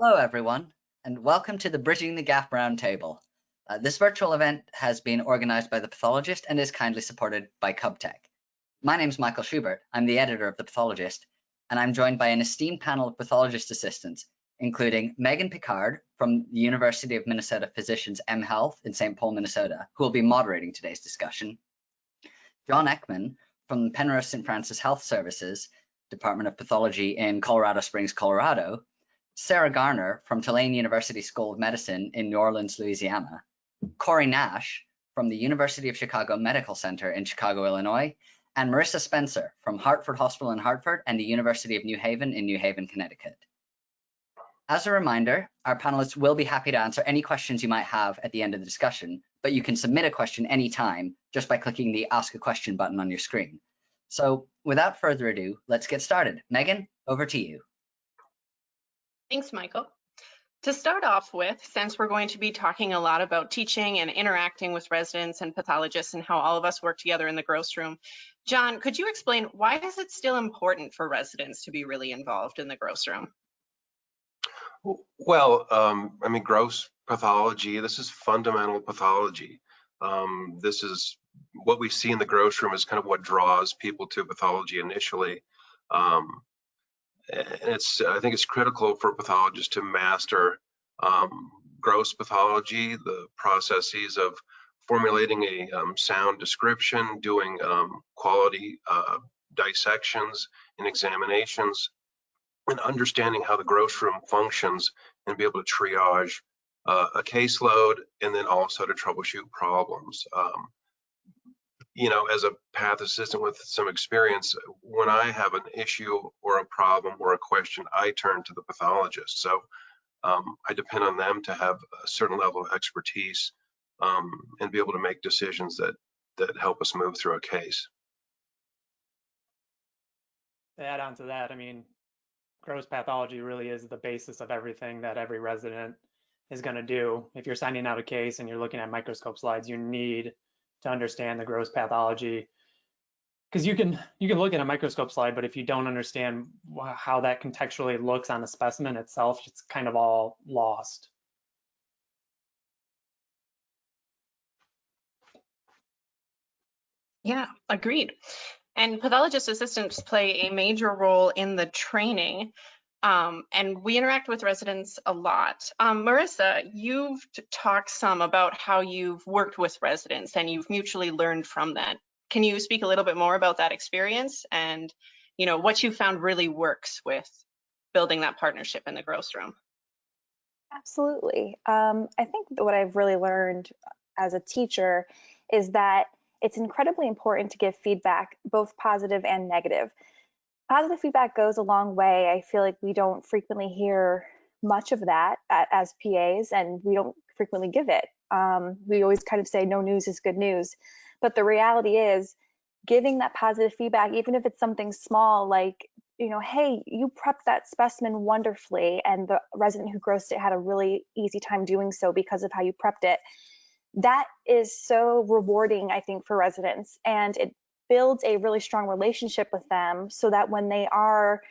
Hello, everyone, and welcome to the Bridging the Gap Roundtable. This virtual event has been organized by the Pathologist and is kindly supported by CubTech. My name is Michael Schubert. I'm the editor of the Pathologist, and I'm joined by an esteemed panel of pathologist assistants, including Megan Picard from the University of Minnesota Physicians mHealth in St. Paul, Minnesota, who will be moderating today's discussion, John Ekman from Penrose St. Francis Health Services, Department of Pathology in Colorado Springs, Colorado, Sarah Garner from Tulane University School of Medicine in New Orleans, Louisiana, Corey Nash from the University of Chicago Medical Center in Chicago, Illinois, and Marissa Spencer from Hartford Hospital in Hartford and the University of New Haven in New Haven, Connecticut. As a reminder, our panelists will be happy to answer any questions you might have at the end of the discussion, but you can submit a question anytime just by clicking the Ask a Question button on your screen. So without further ado, let's get started. Megan, over to you. Thanks, Michael. To start off with, since we're going to be talking a lot about teaching and interacting with residents and pathologists and how all of us work together in the gross room, John, could you explain why is it still important for residents to be really involved in the gross room? Well, gross pathology, this is fundamental pathology. This is what we see in the gross room is kind of what draws people to pathology initially. And I think it's critical for pathologists to master gross pathology, the processes of formulating a sound description, doing quality dissections and examinations, and understanding how the gross room functions and be able to triage a caseload and then also to troubleshoot problems. As a path assistant with some experience, when I have an issue or a problem or a question, I turn to the pathologist. So I depend on them to have a certain level of expertise and be able to make decisions that help us move through a case. To add on to that, gross pathology really is the basis of everything that every resident is going to do. If you're sending out a case and you're looking at microscope slides, you need to understand the gross pathology, because you can look at a microscope slide, but if you don't understand how that contextually looks on the specimen itself, it's kind of all lost. Yeah, agreed. And pathologist assistants play a major role in the training, and we interact with residents a lot. Marissa, you've talked some about how you've worked with residents and you've mutually learned from that. Can you speak a little bit more about that experience and what you found really works with building that partnership in the gross room? Absolutely. I think what I've really learned as a teacher is that it's incredibly important to give feedback, both positive and negative. Positive feedback goes a long way. I feel like we don't frequently hear much of that as PAs, and we don't frequently give it. We always kind of say no news is good news. But the reality is giving that positive feedback, even if it's something small, like, hey, you prepped that specimen wonderfully, and the resident who grossed it had a really easy time doing so because of how you prepped it. That is so rewarding, I think, for residents, and it builds a really strong relationship with them so that when they are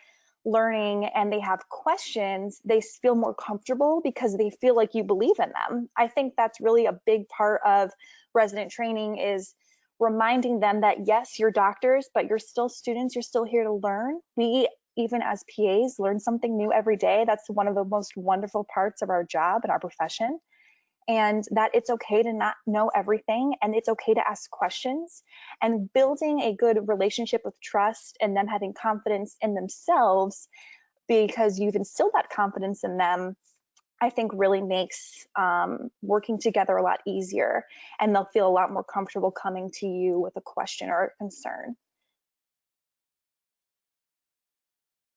learning and they have questions, they feel more comfortable because they feel like you believe in them. I think that's really a big part of resident training, is reminding them that yes, you're doctors, but you're still students, you're still here to learn. We, even as PAs, learn something new every day. That's one of the most wonderful parts of our job and our profession. And that it's okay to not know everything, and it's okay to ask questions, and building a good relationship with trust and them having confidence in themselves because you've instilled that confidence in them, I think really makes working together a lot easier, and they'll feel a lot more comfortable coming to you with a question or a concern.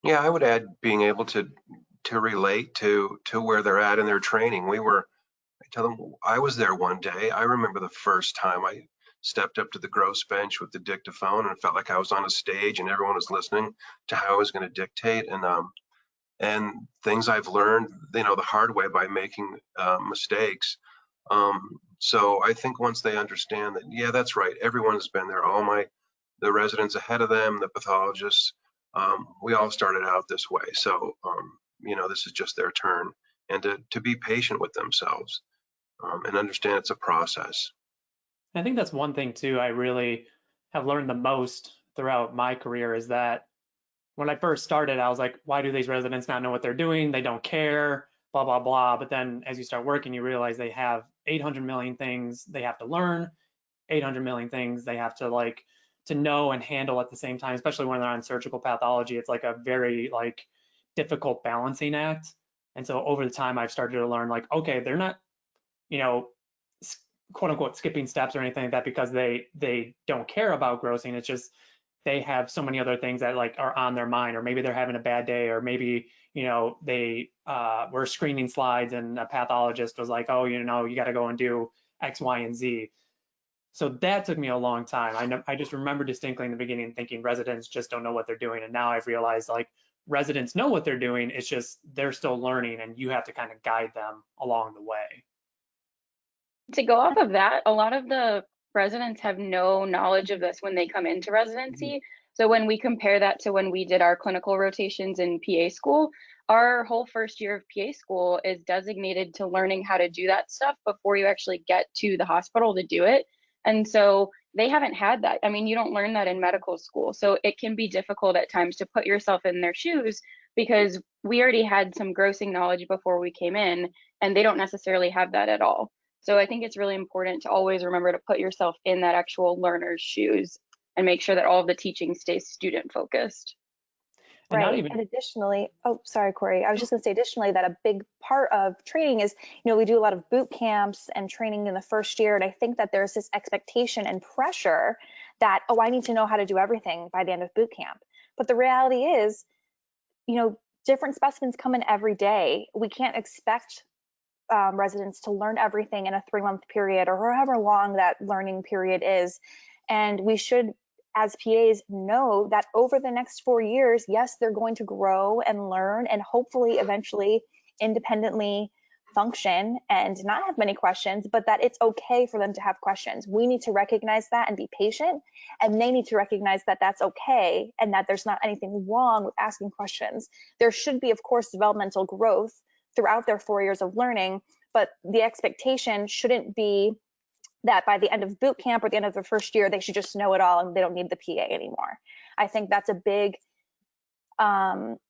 Yeah, I would add being able to relate to where they're at in their training. I tell them, I was there one day. I remember the first time I stepped up to the gross bench with the dictaphone and felt like I was on a stage and everyone was listening to how I was going to dictate, and things I've learned, the hard way by making mistakes. So I think once they understand that, yeah, that's right, everyone has been there. The residents ahead of them, the pathologists, we all started out this way. So this is just their turn, and to be patient with themselves and understand it's a process. I think that's one thing too I really have learned the most throughout my career is that when I first started, I was like, why do these residents not know what they're doing? They don't care, blah, blah, blah. But then as you start working, you realize they have 800 million things they have to learn, 800 million things they have to know and handle at the same time, especially when they're on surgical pathology. It's like a very difficult balancing act. And so over the time, I've started to learn okay, they're not, quote unquote, skipping steps or anything like that because they don't care about grossing. It's just they have so many other things that are on their mind, or maybe they're having a bad day, or maybe they were screening slides and a pathologist was like, oh, you got to go and do X, Y, and Z. So that took me a long time. I just remember distinctly in the beginning thinking residents just don't know what they're doing, and now I've realized residents know what they're doing. It's just they're still learning, and you have to kind of guide them along the way. To go off of that, a lot of the residents have no knowledge of this when they come into residency. So when we compare that to when we did our clinical rotations in PA school, our whole first year of PA school is designated to learning how to do that stuff before you actually get to the hospital to do it. And so they haven't had that. I mean, you don't learn that in medical school. So it can be difficult at times to put yourself in their shoes because we already had some grossing knowledge before we came in, and they don't necessarily have that at all. So I think it's really important to always remember to put yourself in that actual learner's shoes and make sure that all of the teaching stays student focused. Right. And additionally, oh, sorry, Corey. I was just going to say additionally that a big part of training is, we do a lot of boot camps and training in the first year. And I think that there's this expectation and pressure that, oh, I need to know how to do everything by the end of boot camp. But the reality is, different specimens come in every day. We can't expect residents to learn everything in a 3-month period or however long that learning period is. And we should, as PAs, know that over the next 4 years, yes, they're going to grow and learn and hopefully eventually independently function and not have many questions, but that it's okay for them to have questions. We need to recognize that and be patient, and they need to recognize that that's okay and that there's not anything wrong with asking questions. There should be, of course, developmental growth throughout their 4 years of learning, but the expectation shouldn't be that by the end of boot camp or the end of the first year, they should just know it all and they don't need the PA anymore. I think that's a big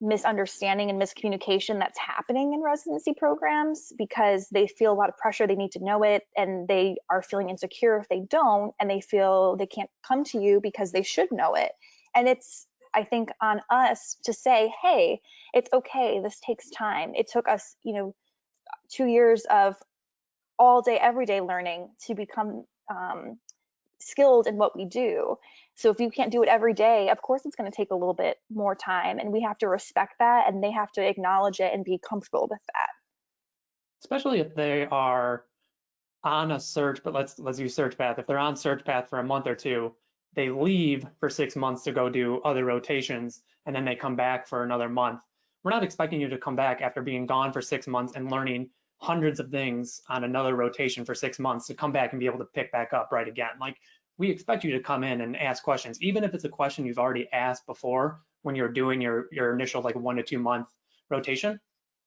misunderstanding and miscommunication that's happening in residency programs because they feel a lot of pressure, they need to know it, and they are feeling insecure if they don't, and they feel they can't come to you because they should know it. And it's, I think, on us to say, hey, it's okay, this takes time. It took us 2 years of all day, everyday learning to become skilled in what we do. So if you can't do it every day, of course it's going to take a little bit more time, and we have to respect that, and they have to acknowledge it and be comfortable with that. Especially if they are on a search, but let's use search path. If they're on search path for a month or two, they leave for 6 months to go do other rotations, and then they come back for another month. We're not expecting you to come back after being gone for 6 months and learning hundreds of things on another rotation for 6 months to come back and be able to pick back up right again. We expect you to come in and ask questions, even if it's a question you've already asked before when you're doing your initial 1 to 2 month rotation.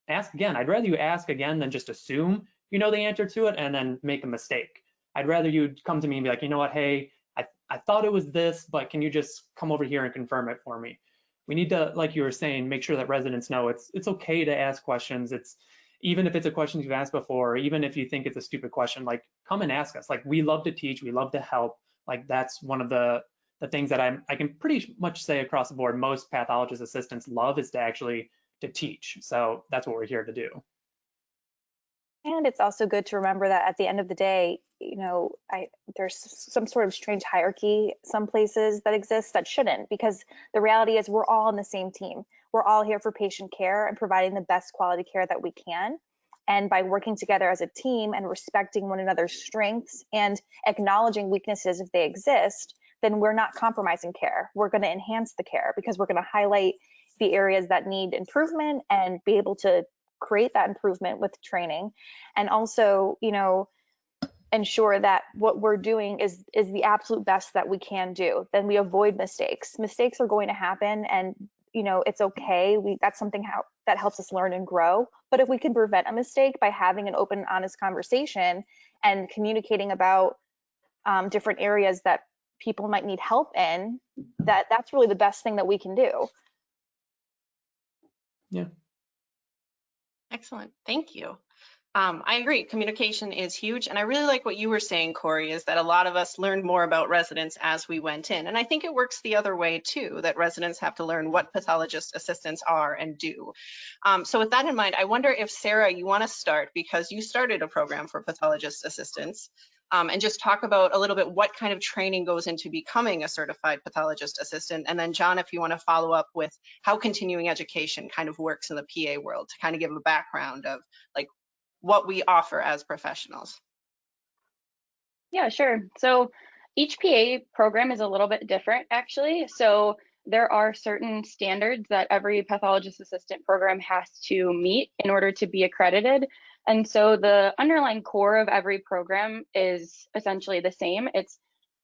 Ask again. I'd rather you ask again than just assume you know the answer to it and then make a mistake. I'd rather you come to me and be like, you know what, hey, I thought it was this, but can you just come over here and confirm it for me? We need to, like you were saying, make sure that residents know it's okay to ask questions. It's even if it's a question you've asked before, or even if you think it's a stupid question, come and ask us. We love to teach, we love to help. That's one of the things that I can pretty much say across the board most pathologist assistants love is to teach. So that's what we're here to do. And it's also good to remember that at the end of the day, there's some sort of strange hierarchy, some places that exist that shouldn't, because the reality is we're all on the same team. We're all here for patient care and providing the best quality care that we can. And by working together as a team and respecting one another's strengths and acknowledging weaknesses if they exist, then we're not compromising care. We're going to enhance the care because we're going to highlight the areas that need improvement and be able to create that improvement with training. And also, ensure that what we're doing is the absolute best that we can do. Then we avoid mistakes. Mistakes are going to happen, and it's okay. That's something that helps us learn and grow. But if we can prevent a mistake by having an open, honest conversation and communicating about different areas that people might need help in, that's really the best thing that we can do. Yeah. Excellent. Thank you. I agree. Communication is huge. And I really like what you were saying, Corey, is that a lot of us learned more about residents as we went in. And I think it works the other way too, that residents have to learn what pathologist assistants are and do. So with that in mind, I wonder if Sarah, you want to start, because you started a program for pathologist assistants, and just talk about a little bit what kind of training goes into becoming a certified pathologist assistant. And then John, if you want to follow up with how continuing education kind of works in the PA world, to kind of give a background of like what we offer as professionals. Yeah, sure. So each PA program is a little bit different, actually. So there are certain standards that every pathologist assistant program has to meet in order to be accredited. And so the underlying core of every program is essentially the same. It's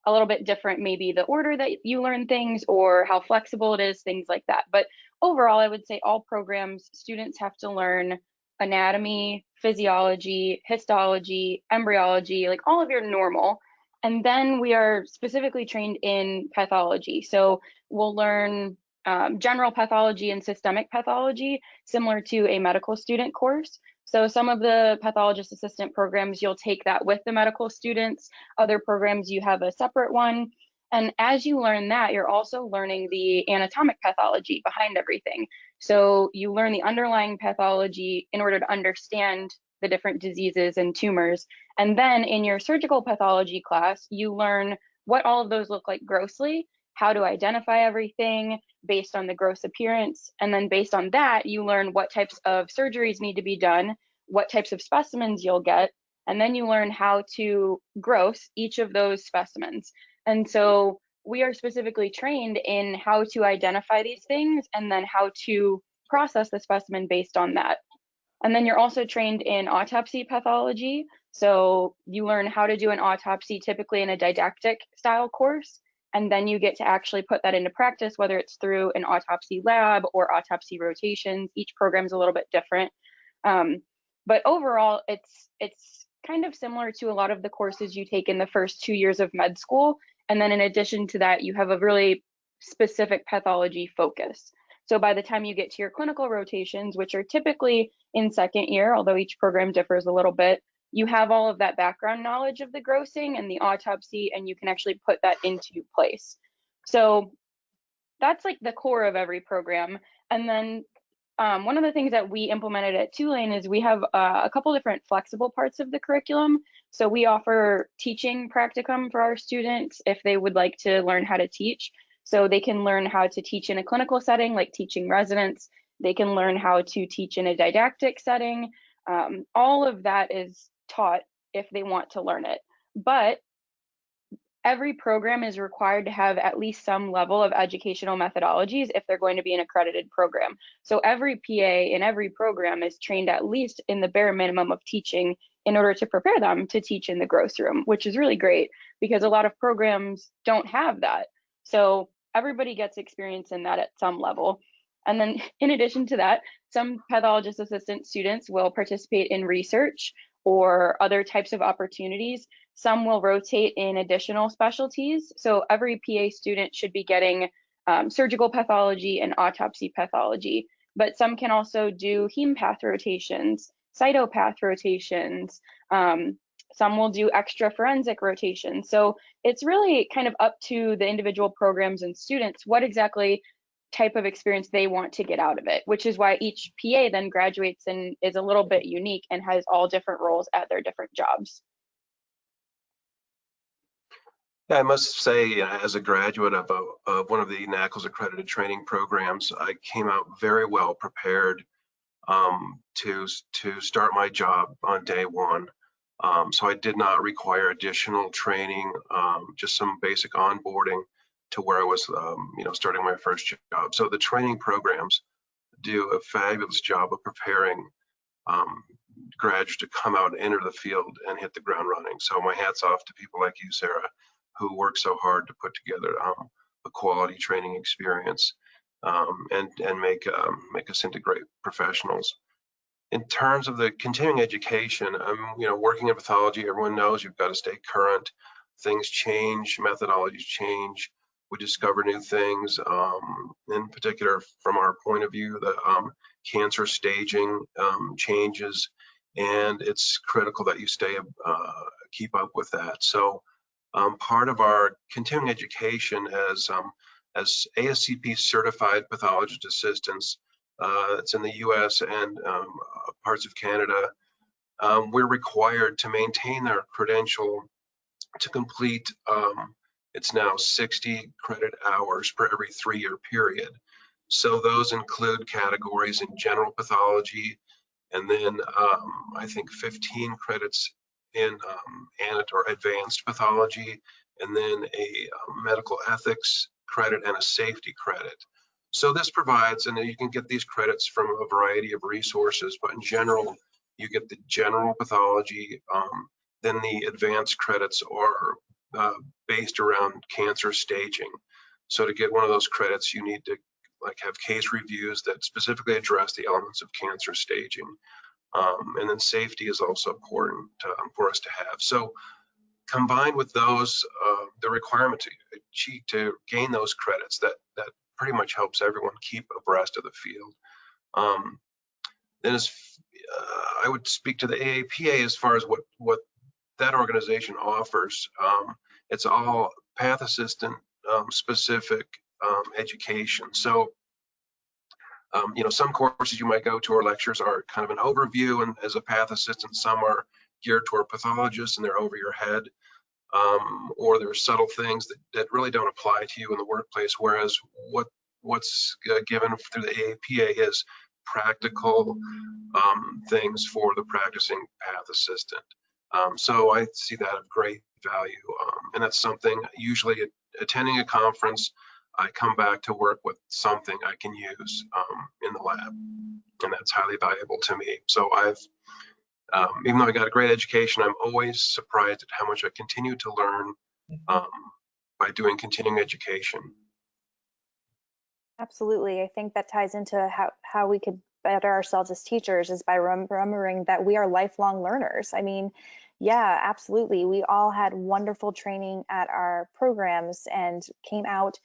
a little bit different, maybe the order that you learn things or how flexible it is, things like that. But overall, I would say all programs, students have to learn anatomy, physiology, histology, embryology, like all of your normal. And then we are specifically trained in pathology. So we'll learn general pathology and systemic pathology, similar to a medical student course. So some of the pathologist assistant programs, you'll take that with the medical students. Other programs, you have a separate one. And as you learn that, you're also learning the anatomic pathology behind everything. So you learn the underlying pathology in order to understand the different diseases and tumors. And then in your surgical pathology class, you learn what all of those look like grossly, how to identify everything based on the gross appearance. And then based on that, you learn what types of surgeries need to be done, what types of specimens you'll get, and then you learn how to gross each of those specimens. And so we are specifically trained in how to identify these things and then how to process the specimen based on that. And then you're also trained in autopsy pathology. So you learn how to do an autopsy typically in a didactic style course. And then you get to actually put that into practice, whether it's through an autopsy lab or autopsy rotations. Each program's a little bit different. But overall, it's kind of similar to a lot of the courses you take in the first 2 years of med school. And then in addition to that, you have a really specific pathology focus. So by the time you get to your clinical rotations, which are typically in second year, although each program differs a little bit, you have all of that background knowledge of the grossing and the autopsy, and you can actually put that into place. So that's like the core of every program. And then one of the things that we implemented at Tulane is we have a couple different flexible parts of the curriculum. So we offer teaching practicum for our students if they would like to learn how to teach. So they can learn how to teach in a clinical setting, like teaching residents. They can learn how to teach in a didactic setting. All of that is taught if they want to learn it. But every program is required to have at least some level of educational methodologies if they're going to be an accredited program. So every PA in every program is trained at least in the bare minimum of teaching in order to prepare them to teach in the gross room, which is really great because a lot of programs don't have that. So everybody gets experience in that at some level. And then in addition to that, some pathologist assistant students will participate in research or other types of opportunities. Some will rotate in additional specialties. So every PA student should be getting surgical pathology and autopsy pathology, but some can also do heme path rotations, cytopath rotations. Some will do extra forensic rotations. So it's really kind of up to the individual programs and students what exactly type of experience they want to get out of it, which is why each PA then graduates and is a little bit unique and has all different roles at their different jobs. Yeah, I must say, as a graduate of one of the NACLS accredited training programs, I came out very well prepared to start my job on day one. So I did not require additional training, just some basic onboarding to where I was, starting my first job. So the training programs do a fabulous job of preparing graduates to come out and enter the field and hit the ground running. So my hat's off to people like you, Sarah, who work so hard to put together a quality training experience. and make us into great professionals. In terms of the continuing education, working in pathology, everyone knows you've got to stay current. Things change, methodologies change. We discover new things. In particular, from our point of view, the cancer staging changes, and it's critical that you keep up with that. So part of our continuing education as ASCP certified pathologist assistants, it's in the US and parts of Canada, we're required to maintain our credential to complete, it's now 60 credit hours per every 3-year period. So those include categories in general pathology, and then I think 15 credits in or advanced pathology, and then a medical ethics credit and a safety credit. So this provides, and you can get these credits from a variety of resources, but in general, you get the general pathology, then the advanced credits are based around cancer staging. So to get one of those credits, you need to have case reviews that specifically address the elements of cancer staging. And then safety is also important for us to have. So combined with those, the requirement to gain those credits, that pretty much helps everyone keep abreast of the field. Then I would speak to the AAPA as far as what that organization offers. It's all path assistant specific education. So some courses you might go to or lectures are kind of an overview, and as a path assistant, some are geared toward pathologists and they're over your head, or there's subtle things that really don't apply to you in the workplace, whereas what's given through the AAPA is practical things for the practicing path assistant. So I see that of great value, and that's something usually attending a conference, I come back to work with something I can use in the lab, and that's highly valuable to me. So even though I got a great education, I'm always surprised at how much I continue to learn by doing continuing education. Absolutely. I think that ties into how we could better ourselves as teachers is by remembering that we are lifelong learners. I mean, yeah, absolutely. We all had wonderful training at our programs and came out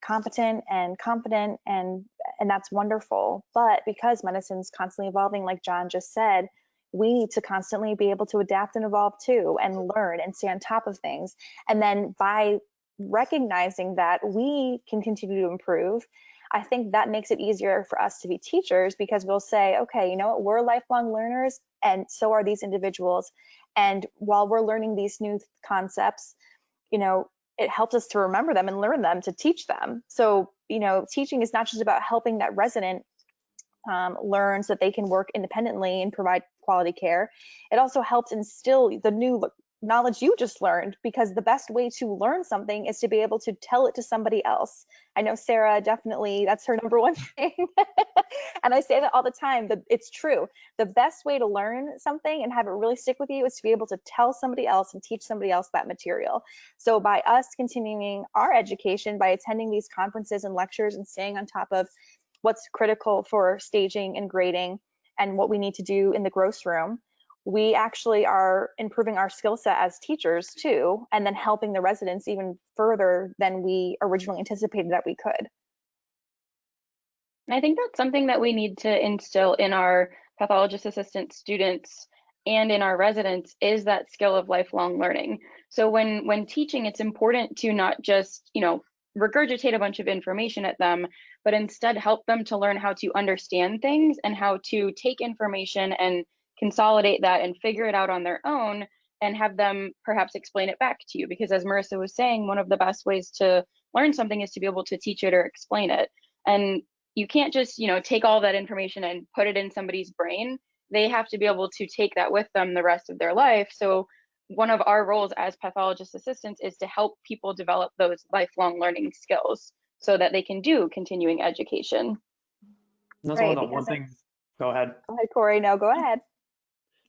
competent and confident, and that's wonderful. But because medicine's constantly evolving, like John just said, we need to constantly be able to adapt and evolve too, and learn and stay on top of things. And then by recognizing that we can continue to improve, I think that makes it easier for us to be teachers, because we'll say, okay, you know what, we're lifelong learners and so are these individuals. And while we're learning these new concepts, it helps us to remember them and learn them to teach them. So, teaching is not just about helping that resident learn so that they can work independently and provide quality care. It also helps instill the new knowledge you just learned, because the best way to learn something is to be able to tell it to somebody else. I know Sarah, definitely, that's her number one thing. And I say that all the time, that it's true. The best way to learn something and have it really stick with you is to be able to tell somebody else and teach somebody else that material. So by us continuing our education, by attending these conferences and lectures and staying on top of what's critical for staging and grading and what we need to do in the gross room, we actually are improving our skill set as teachers too, and then helping the residents even further than we originally anticipated that we could. And I think that's something that we need to instill in our pathologist assistant students and in our residents, is that skill of lifelong learning. So when teaching, it's important to not just, regurgitate a bunch of information at them, but instead help them to learn how to understand things and how to take information and consolidate that and figure it out on their own, and have them perhaps explain it back to you. Because as Marissa was saying, one of the best ways to learn something is to be able to teach it or explain it. And you can't just, take all that information and put it in somebody's brain. They have to be able to take that with them the rest of their life. So one of our roles as pathologist assistants is to help people develop those lifelong learning skills so that they can do continuing education. That's Right, one of the one things. Go ahead. Go ahead, Corey. No, go ahead.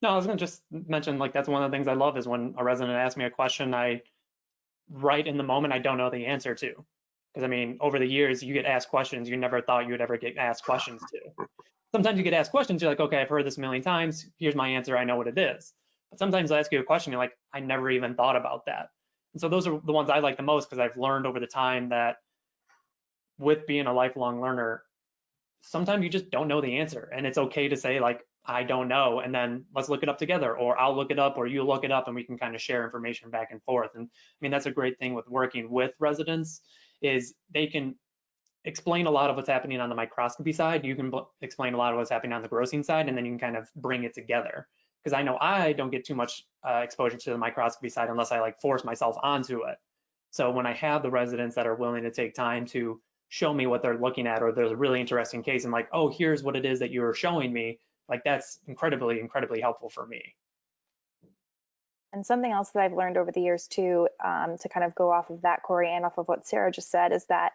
No, I was going to just mention, that's one of the things I love is when a resident asks me a question, right in the moment, I don't know the answer to. Because I mean, over the years, you get asked questions you never thought you would ever get asked questions to. Sometimes you get asked questions, you're like, okay, I've heard this a million times. Here's my answer. I know what it is. But sometimes I ask you a question, you're like, I never even thought about that. And so those are the ones I like the most, because I've learned over the time that with being a lifelong learner, sometimes you just don't know the answer. And it's okay to say, like, I don't know, and then let's look it up together, or I'll look it up, or you look it up, and we can kind of share information back and forth. And I mean, that's a great thing with working with residents, is they can explain a lot of what's happening on the microscopy side. You can explain a lot of what's happening on the grossing side, and then you can kind of bring it together. Because I know I don't get too much exposure to the microscopy side unless I like force myself onto it. So when I have the residents that are willing to take time to show me what they're looking at, or there's a really interesting case, and like, oh, here's what it is that you're showing me, like that's incredibly, incredibly helpful for me. And something else that I've learned over the years too, to kind of go off of that, Corey, and off of what Sarah just said, is that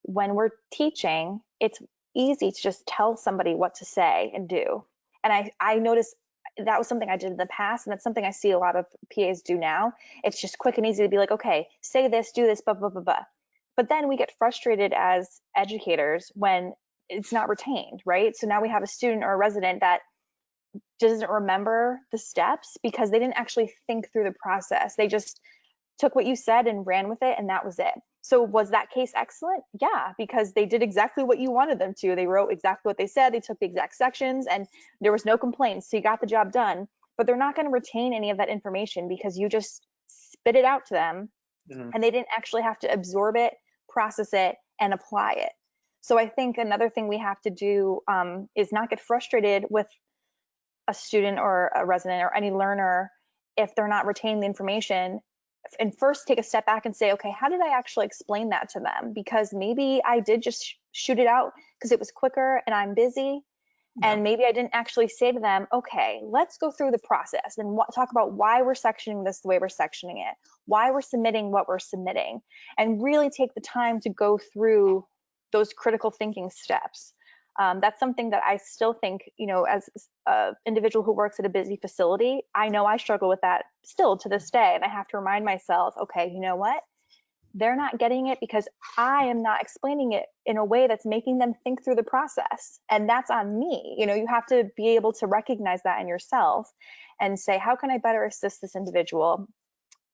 when we're teaching, it's easy to just tell somebody what to say and do. And I noticed that was something I did in the past, and that's something I see a lot of PAs do now. It's just quick and easy to be like, okay, say this, do this, blah, blah, blah, blah. But then we get frustrated as educators when it's not retained, right? So now we have a student or a resident that doesn't remember the steps because they didn't actually think through the process. They just took what you said and ran with it, and that was it. So was that case excellent? Yeah, because they did exactly what you wanted them to. They wrote exactly what they said, they took the exact sections, and there was no complaints, so you got the job done. But they're not going to retain any of that information because you just spit it out to them, and they didn't actually have to absorb it, process it, and apply it. So I think another thing we have to do is not get frustrated with a student or a resident or any learner if they're not retaining the information, and first take a step back and say, okay, how did I actually explain that to them? Because maybe I did just shoot it out because it was quicker and I'm busy. Yeah. And maybe I didn't actually say to them, okay, let's go through the process and talk about why we're sectioning this the way we're sectioning it, why we're submitting what we're submitting, and really take the time to go through those critical thinking steps. That's something that I still think, you know, as an individual who works at a busy facility, I know I struggle with that still to this day. And I have to remind myself, okay, you know what? They're not getting it because I am not explaining it in a way that's making them think through the process. And that's on me. You know, you have to be able to recognize that in yourself and say, how can I better assist this individual?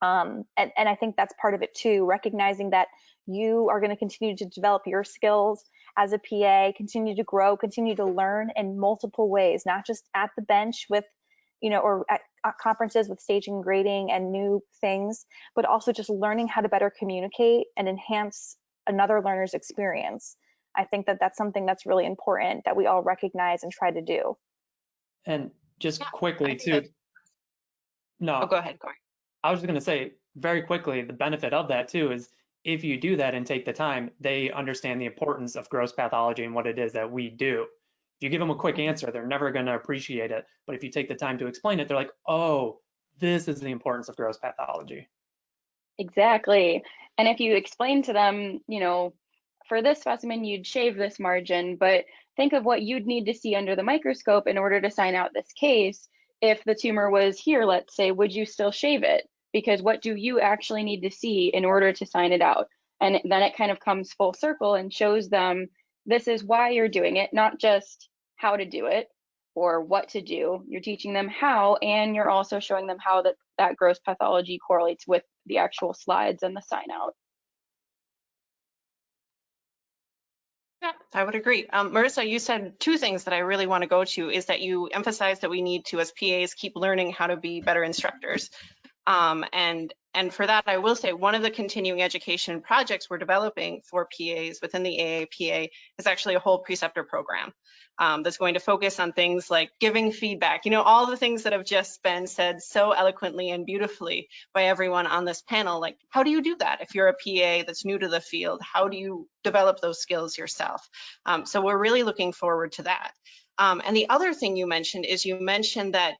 And I think that's part of it too, recognizing that you are going to continue to develop your skills as a PA, continue to grow, continue to learn in multiple ways, not just at the bench with, you know, or at conferences with staging, grading, and new things, but also just learning how to better communicate and enhance another learner's experience. I think that that's something that's really important that we all recognize and try to do. And just quickly too. No, go ahead, Corey. I was just going to say very quickly, the benefit of that too is if you do that and take the time, they understand the importance of gross pathology and what it is that we do. If you give them a quick answer, they're never going to appreciate it. But if you take the time to explain it, they're like, oh, this is the importance of gross pathology. Exactly. And if you explain to them, you know, for this specimen, you'd shave this margin, but think of what you'd need to see under the microscope in order to sign out this case. If the tumor was here, let's say, would you still shave it? Because what do you actually need to see in order to sign it out? And then it kind of comes full circle and shows them this is why you're doing it, not just how to do it or what to do. You're teaching them how, and you're also showing them how that gross pathology correlates with the actual slides and the sign out. Yeah, I would agree. Marissa, you said two things that I really want to go to is that you emphasize that we need to, as PAs, keep learning how to be better instructors. And for that, I will say one of the continuing education projects we're developing for PAs within the AAPA is actually a whole preceptor program that's going to focus on things like giving feedback, you know, all the things that have just been said so eloquently and beautifully by everyone on this panel. Like, how do you do that if you're a PA that's new to the field? How do you develop those skills yourself? So we're really looking forward to that. And the other thing you mentioned is you mentioned that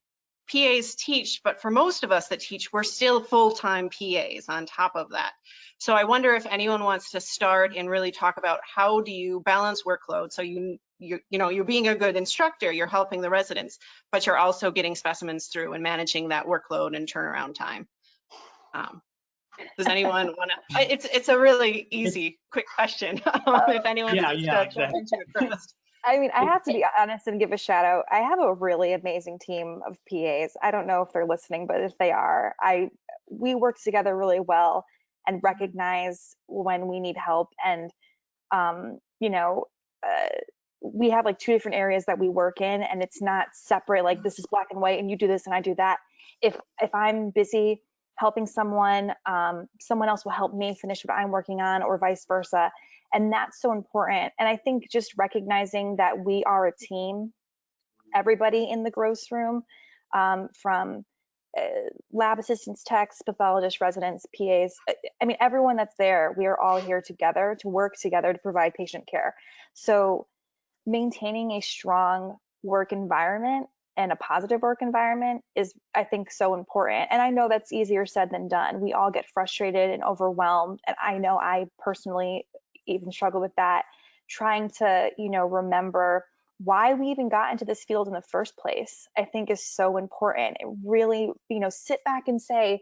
PAs teach, but for most of us that teach, we're still full-time PAs on top of that. So I wonder if anyone wants to start and really talk about how do you balance workload. So you're being a good instructor, you're helping the residents, but you're also getting specimens through and managing that workload and turnaround time. Does anyone want to? It's a really easy, quick question. If anyone Yeah, wants yeah, to jump into it first. I mean, I have to be honest and give a shout out. I have a really amazing team of PAs. I don't know if they're listening, but if they are, we work together really well and recognize when we need help. And you know, we have like 2 different areas that we work in, and it's not separate. Like this is black and white, and you do this and I do that. If I'm busy helping someone, someone else will help me finish what I'm working on, or vice versa. And that's so important. And I think just recognizing that we are a team, everybody in the gross room, from lab assistants, techs, pathologists, residents, PAs, I mean, everyone that's there, we are all here together to work together to provide patient care. So maintaining a strong work environment and a positive work environment is, I think, so important. And I know that's easier said than done. We all get frustrated and overwhelmed. And I know I personally even struggle with that, trying to, remember why we even got into this field in the first place, I think is so important. It really, sit back and say,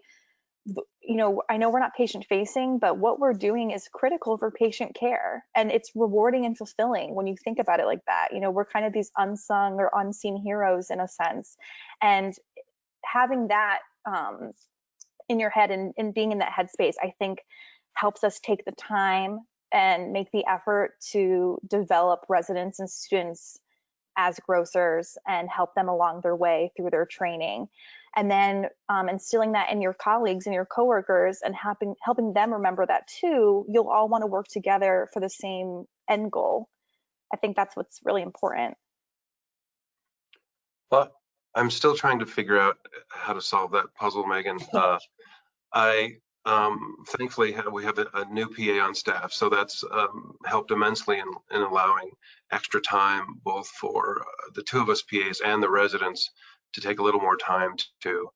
I know we're not patient facing, but what we're doing is critical for patient care. And it's rewarding and fulfilling when you think about it like that. We're kind of these unsung or unseen heroes in a sense. And having that in your head and being in that headspace, I think helps us take the time and make the effort to develop residents and students as grossers and help them along their way through their training. And then instilling that in your colleagues and your coworkers and helping them remember that too. You'll all want to work together for the same end goal. I think that's what's really important. Well, I'm still trying to figure out how to solve that puzzle, Megan. Thankfully we have a new PA on staff, so that's helped immensely in allowing extra time both for the 2 of us PAs and the residents to take a little more time to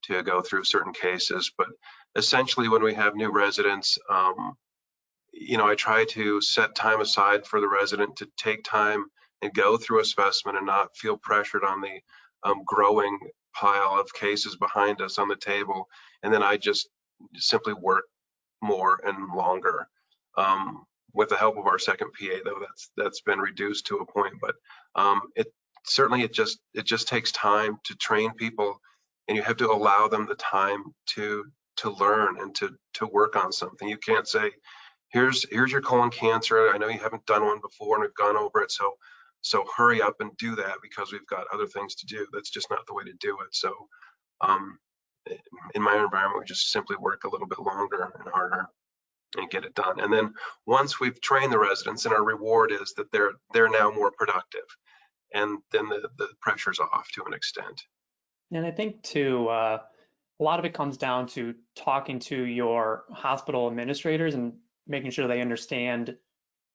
go through certain cases. But essentially, when we have new residents, I try to set time aside for the resident to take time and go through a specimen and not feel pressured on the growing pile of cases behind us on the table. And then I just simply work more and longer. With the help of our second PA, though, that's been reduced to a point. But it just takes time to train people, and you have to allow them the time to learn and to work on something. You can't say, here's your colon cancer. I know you haven't done one before and we've gone over it, so hurry up and do that because we've got other things to do. That's just not the way to do it. So in my environment, we just simply work a little bit longer and harder and get it done. And then once we've trained the residents, and our reward is that they're now more productive, and then the pressure's off to an extent. And I think too, a lot of it comes down to talking to your hospital administrators and making sure they understand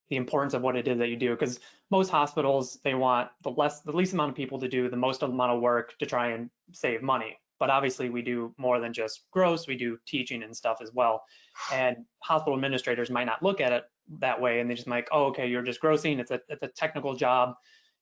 the importance of what it is that you do. Because most hospitals, they want the least amount of people to do the most amount of work to try and save money. But obviously we do more than just gross, we do teaching and stuff as well. And hospital administrators might not look at it that way, and they just like, oh, okay, you're just grossing, it's a technical job.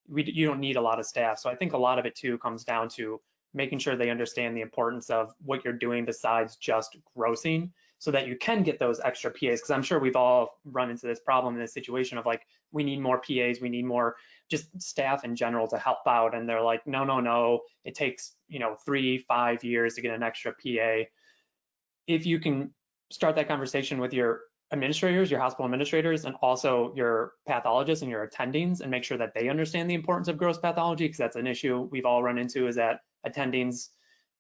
You don't need a lot of staff. So I think a lot of it too comes down to making sure they understand the importance of what you're doing besides just grossing, so that you can get those extra PAs. Because I'm sure we've all run into this problem in this situation of like, we need more PAs, we need more just staff in general to help out. And they're like, no, it takes 3-5 years to get an extra PA. If you can start that conversation with your administrators, your hospital administrators, and also your pathologists and your attendings, and make sure that they understand the importance of gross pathology, because that's an issue we've all run into, is that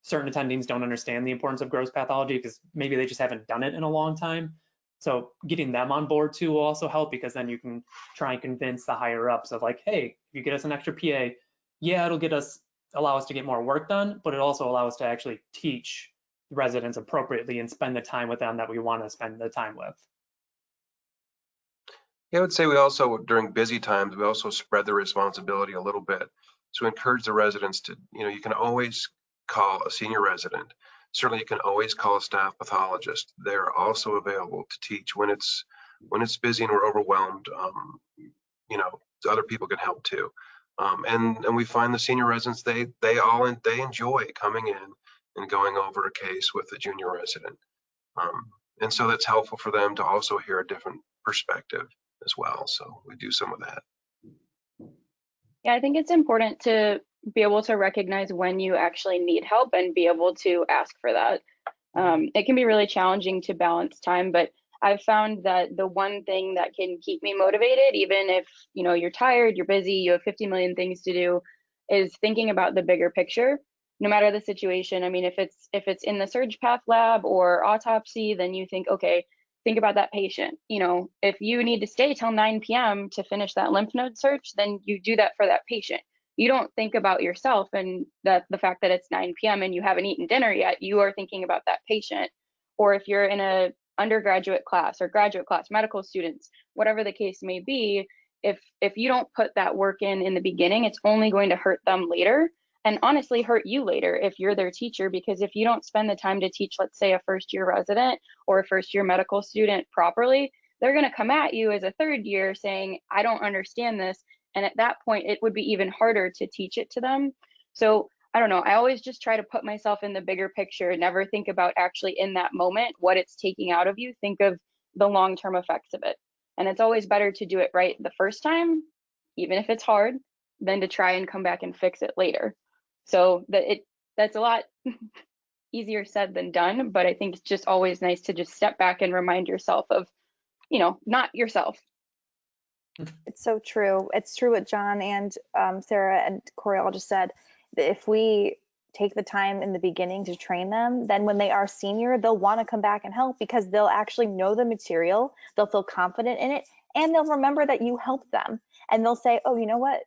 certain attendings don't understand the importance of gross pathology because maybe they just haven't done it in a long time. So getting them on board too will also help, because then you can try and convince the higher ups of like, hey, if you get us an extra PA, yeah, it'll allow us to get more work done, but it also allow us to actually teach residents appropriately and spend the time with them that we want to spend the time with. Yeah, I would say we also, during busy times, we also spread the responsibility a little bit. So encourage the residents to, you can always call a senior resident. Certainly you can always call a staff pathologist. They're also available to teach when it's busy and we're overwhelmed. Other people can help too. And we find the senior residents, they enjoy coming in and going over a case with a junior resident. And so that's helpful for them to also hear a different perspective as well. So we do some of that. Yeah, I think it's important to be able to recognize when you actually need help and be able to ask for that. It can be really challenging to balance time, but I've found that the one thing that can keep me motivated, even if you're tired, you're busy, you have 50 million things to do, is thinking about the bigger picture, no matter the situation. I mean, if it's in the surge path lab or autopsy, then you think, okay, think about that patient. If you need to stay till 9 p.m. to finish that lymph node search, then you do that for that patient. You don't think about yourself and that the fact that it's 9 p.m. and you haven't eaten dinner yet. You are thinking about that patient. Or if you're in a undergraduate class or graduate class, medical students, whatever the case may be, if you don't put that work in the beginning, it's only going to hurt them later, and honestly hurt you later if you're their teacher, because if you don't spend the time to teach, let's say, a first-year resident or a first-year medical student properly, they're going to come at you as a third year saying, I don't understand this. And at that point, it would be even harder to teach it to them. So I don't know, I always just try to put myself in the bigger picture, never think about actually in that moment what it's taking out of you. Think of the long-term effects of it. And it's always better to do it right the first time, even if it's hard, than to try and come back and fix it later. So that's a lot easier said than done, but I think it's just always nice to just step back and remind yourself of, not yourself. It's so true. It's true what John and Sarah and Corey all just said, that if we take the time in the beginning to train them, then when they are senior, they'll want to come back and help because they'll actually know the material, they'll feel confident in it, and they'll remember that you helped them. And they'll say, oh, you know what?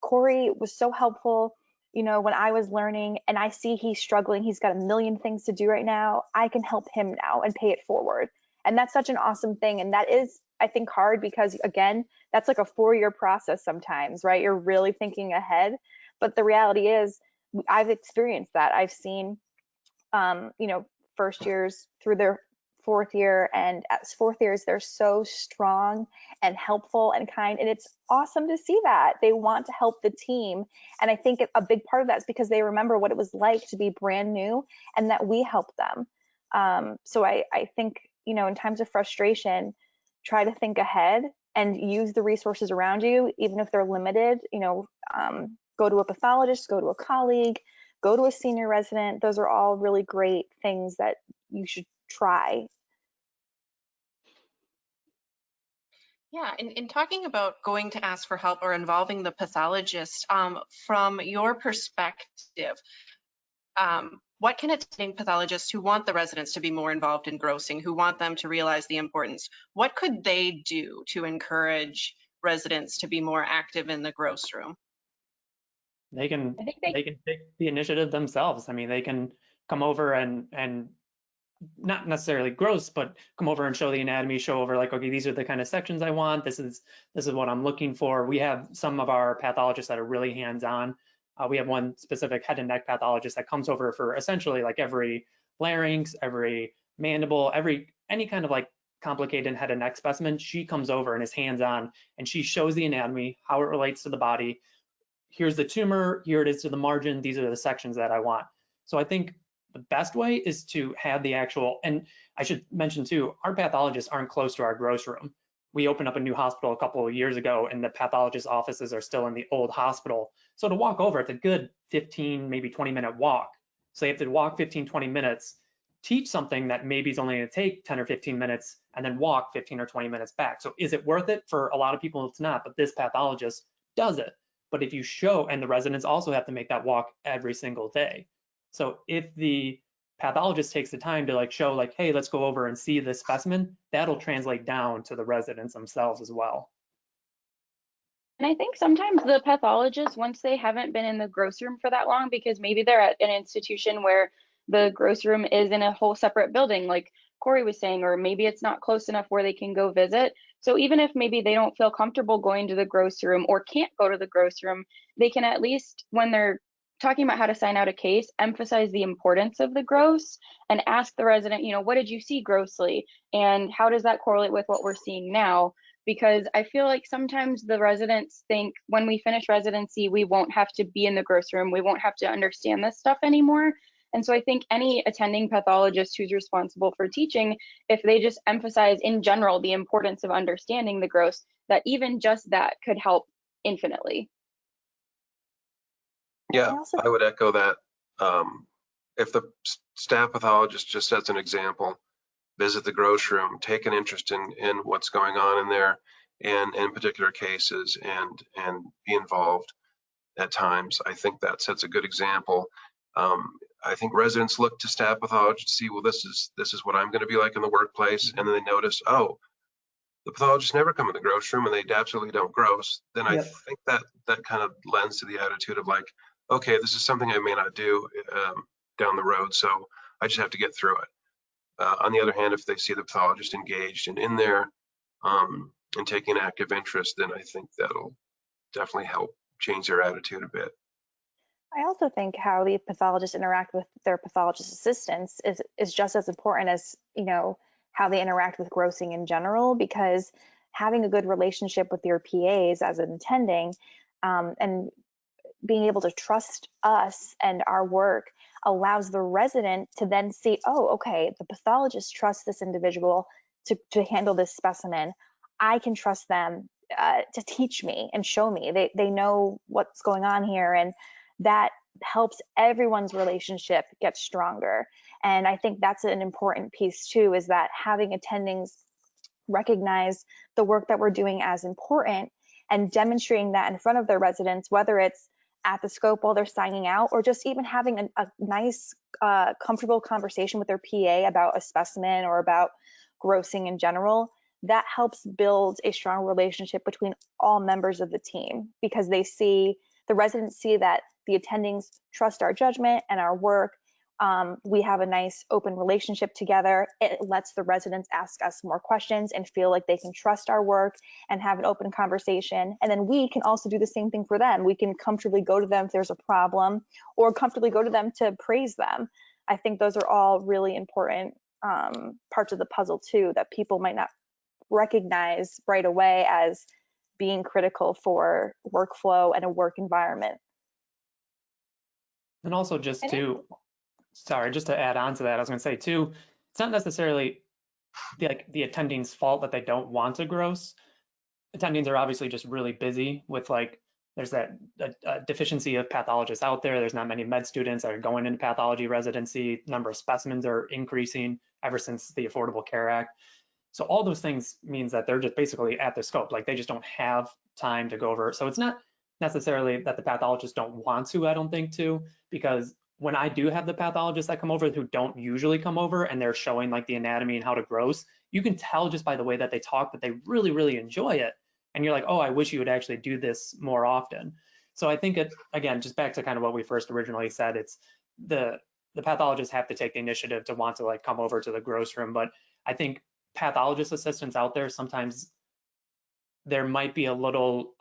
Corey was so helpful, when I was learning, and I see he's struggling. He's got a million things to do right now. I can help him now and pay it forward. And that's such an awesome thing. And that is, I think, hard because, again, that's like a 4-year process sometimes, right? You're really thinking ahead. But the reality is, I've experienced that. I've seen, first years through their 4th year, and as 4th years, they're so strong and helpful and kind. And it's awesome to see that they want to help the team. And I think a big part of that is because they remember what it was like to be brand new and that we helped them. So I think, in times of frustration, try to think ahead and use the resources around you, even if they're limited. Go to a pathologist, go to a colleague, go to a senior resident. Those are all really great things that you should try. Yeah, in talking about going to ask for help or involving the pathologist, from your perspective, what can attending pathologists who want the residents to be more involved in grossing, who want them to realize the importance, what could they do to encourage residents to be more active in the gross room? They can take the initiative themselves. I mean, they can come over and not necessarily gross, but come over and show the anatomy, show over like, okay, these are the kind of sections I want. This is what I'm looking for. We have some of our pathologists that are really hands-on. We have one specific head and neck pathologist that comes over for essentially like every larynx, every mandible, any kind of like complicated head and neck specimen. She comes over and is hands-on, and she shows the anatomy, how it relates to the body. Here's the tumor, here it is to the margin. These are the sections that I want. So I think the best way is to have the actual, and I should mention too, our pathologists aren't close to our gross room. We opened up a new hospital a couple of years ago, and the pathologist offices are still in the old hospital. So to walk over, it's a good 15, maybe 20-minute walk. So you have to walk 15, 20 minutes, teach something that maybe is only going to take 10 or 15 minutes, and then walk 15 or 20 minutes back. So is it worth it? For a lot of people, it's not, but this pathologist does it. But if you show, and the residents also have to make that walk every single day. So if the pathologist takes the time to like show like, hey, let's go over and see this specimen, that'll translate down to the residents themselves as well. And I think sometimes the pathologists, once they haven't been in the gross room for that long, because maybe they're at an institution where the gross room is in a whole separate building, like Corey was saying, or maybe it's not close enough where they can go visit. So even if maybe they don't feel comfortable going to the gross room or can't go to the gross room, they can at least, when they're talking about how to sign out a case, emphasize the importance of the gross and ask the resident, what did you see grossly? And how does that correlate with what we're seeing now? Because I feel like sometimes the residents think when we finish residency, we won't have to be in the gross room. We won't have to understand this stuff anymore. And so I think any attending pathologist who's responsible for teaching, if they just emphasize in general the importance of understanding the gross, that even just that could help infinitely. Yeah, I would echo that. If the staff pathologist, just as an example, visit the gross room, take an interest in what's going on in there and in particular cases and be involved at times, I think that sets a good example. I think residents look to staff pathologists to see, well, this is what I'm going to be like in the workplace, and then they notice, oh, the pathologists never come in the gross room and they absolutely don't gross. Then I think that kind of lends to the attitude of like, okay, this is something I may not do down the road, so I just have to get through it. On the other hand, if they see the pathologist engaged and in there and taking active interest, then I think that'll definitely help change their attitude a bit. I also think how the pathologists interact with their pathologist assistants is just as important as, you know, how they interact with grossing in general, because having a good relationship with your PAs as an attending and being able to trust us and our work allows the resident to then see, oh, okay, the pathologist trusts this individual to handle this specimen. I can trust them to teach me and show me. They know what's going on here, and that helps everyone's relationship get stronger. And I think that's an important piece too, is that having attendings recognize the work that we're doing as important and demonstrating that in front of their residents, whether it's at the scope while they're signing out, or just even having a nice, comfortable conversation with their PA about a specimen or about grossing in general. That helps build a strong relationship between all members of the team, because they see, the residents see that the attendings trust our judgment and our work. We have a nice open relationship together. It lets the residents ask us more questions and feel like they can trust our work and have an open conversation. And then we can also do the same thing for them. We can comfortably go to them if there's a problem, or comfortably go to them to praise them. I think those are all really important parts of the puzzle too, that people might not recognize right away as being critical for workflow and a work environment. And also just to add on to that, I was going to say too, it's not necessarily the attending's fault that they don't want to gross. Attendings are obviously just really busy with, like, there's that deficiency of pathologists out there. There's not many med students that are going into pathology residency. Number of specimens are increasing ever since the Affordable Care Act. So all those things means that they're just basically at the scope, like they just don't have time to go over. So it's not necessarily that the pathologists don't want to, I don't think, too, because when I do have the pathologists that come over who don't usually come over and they're showing like the anatomy and how to gross, you can tell just by the way that they talk that they really, really enjoy it. And you're like, oh, I wish you would actually do this more often. So I think it, again, just back to kind of what we first originally said, it's the pathologists have to take the initiative to want to like come over to the gross room. But I think pathologist assistants out there, sometimes there might be a little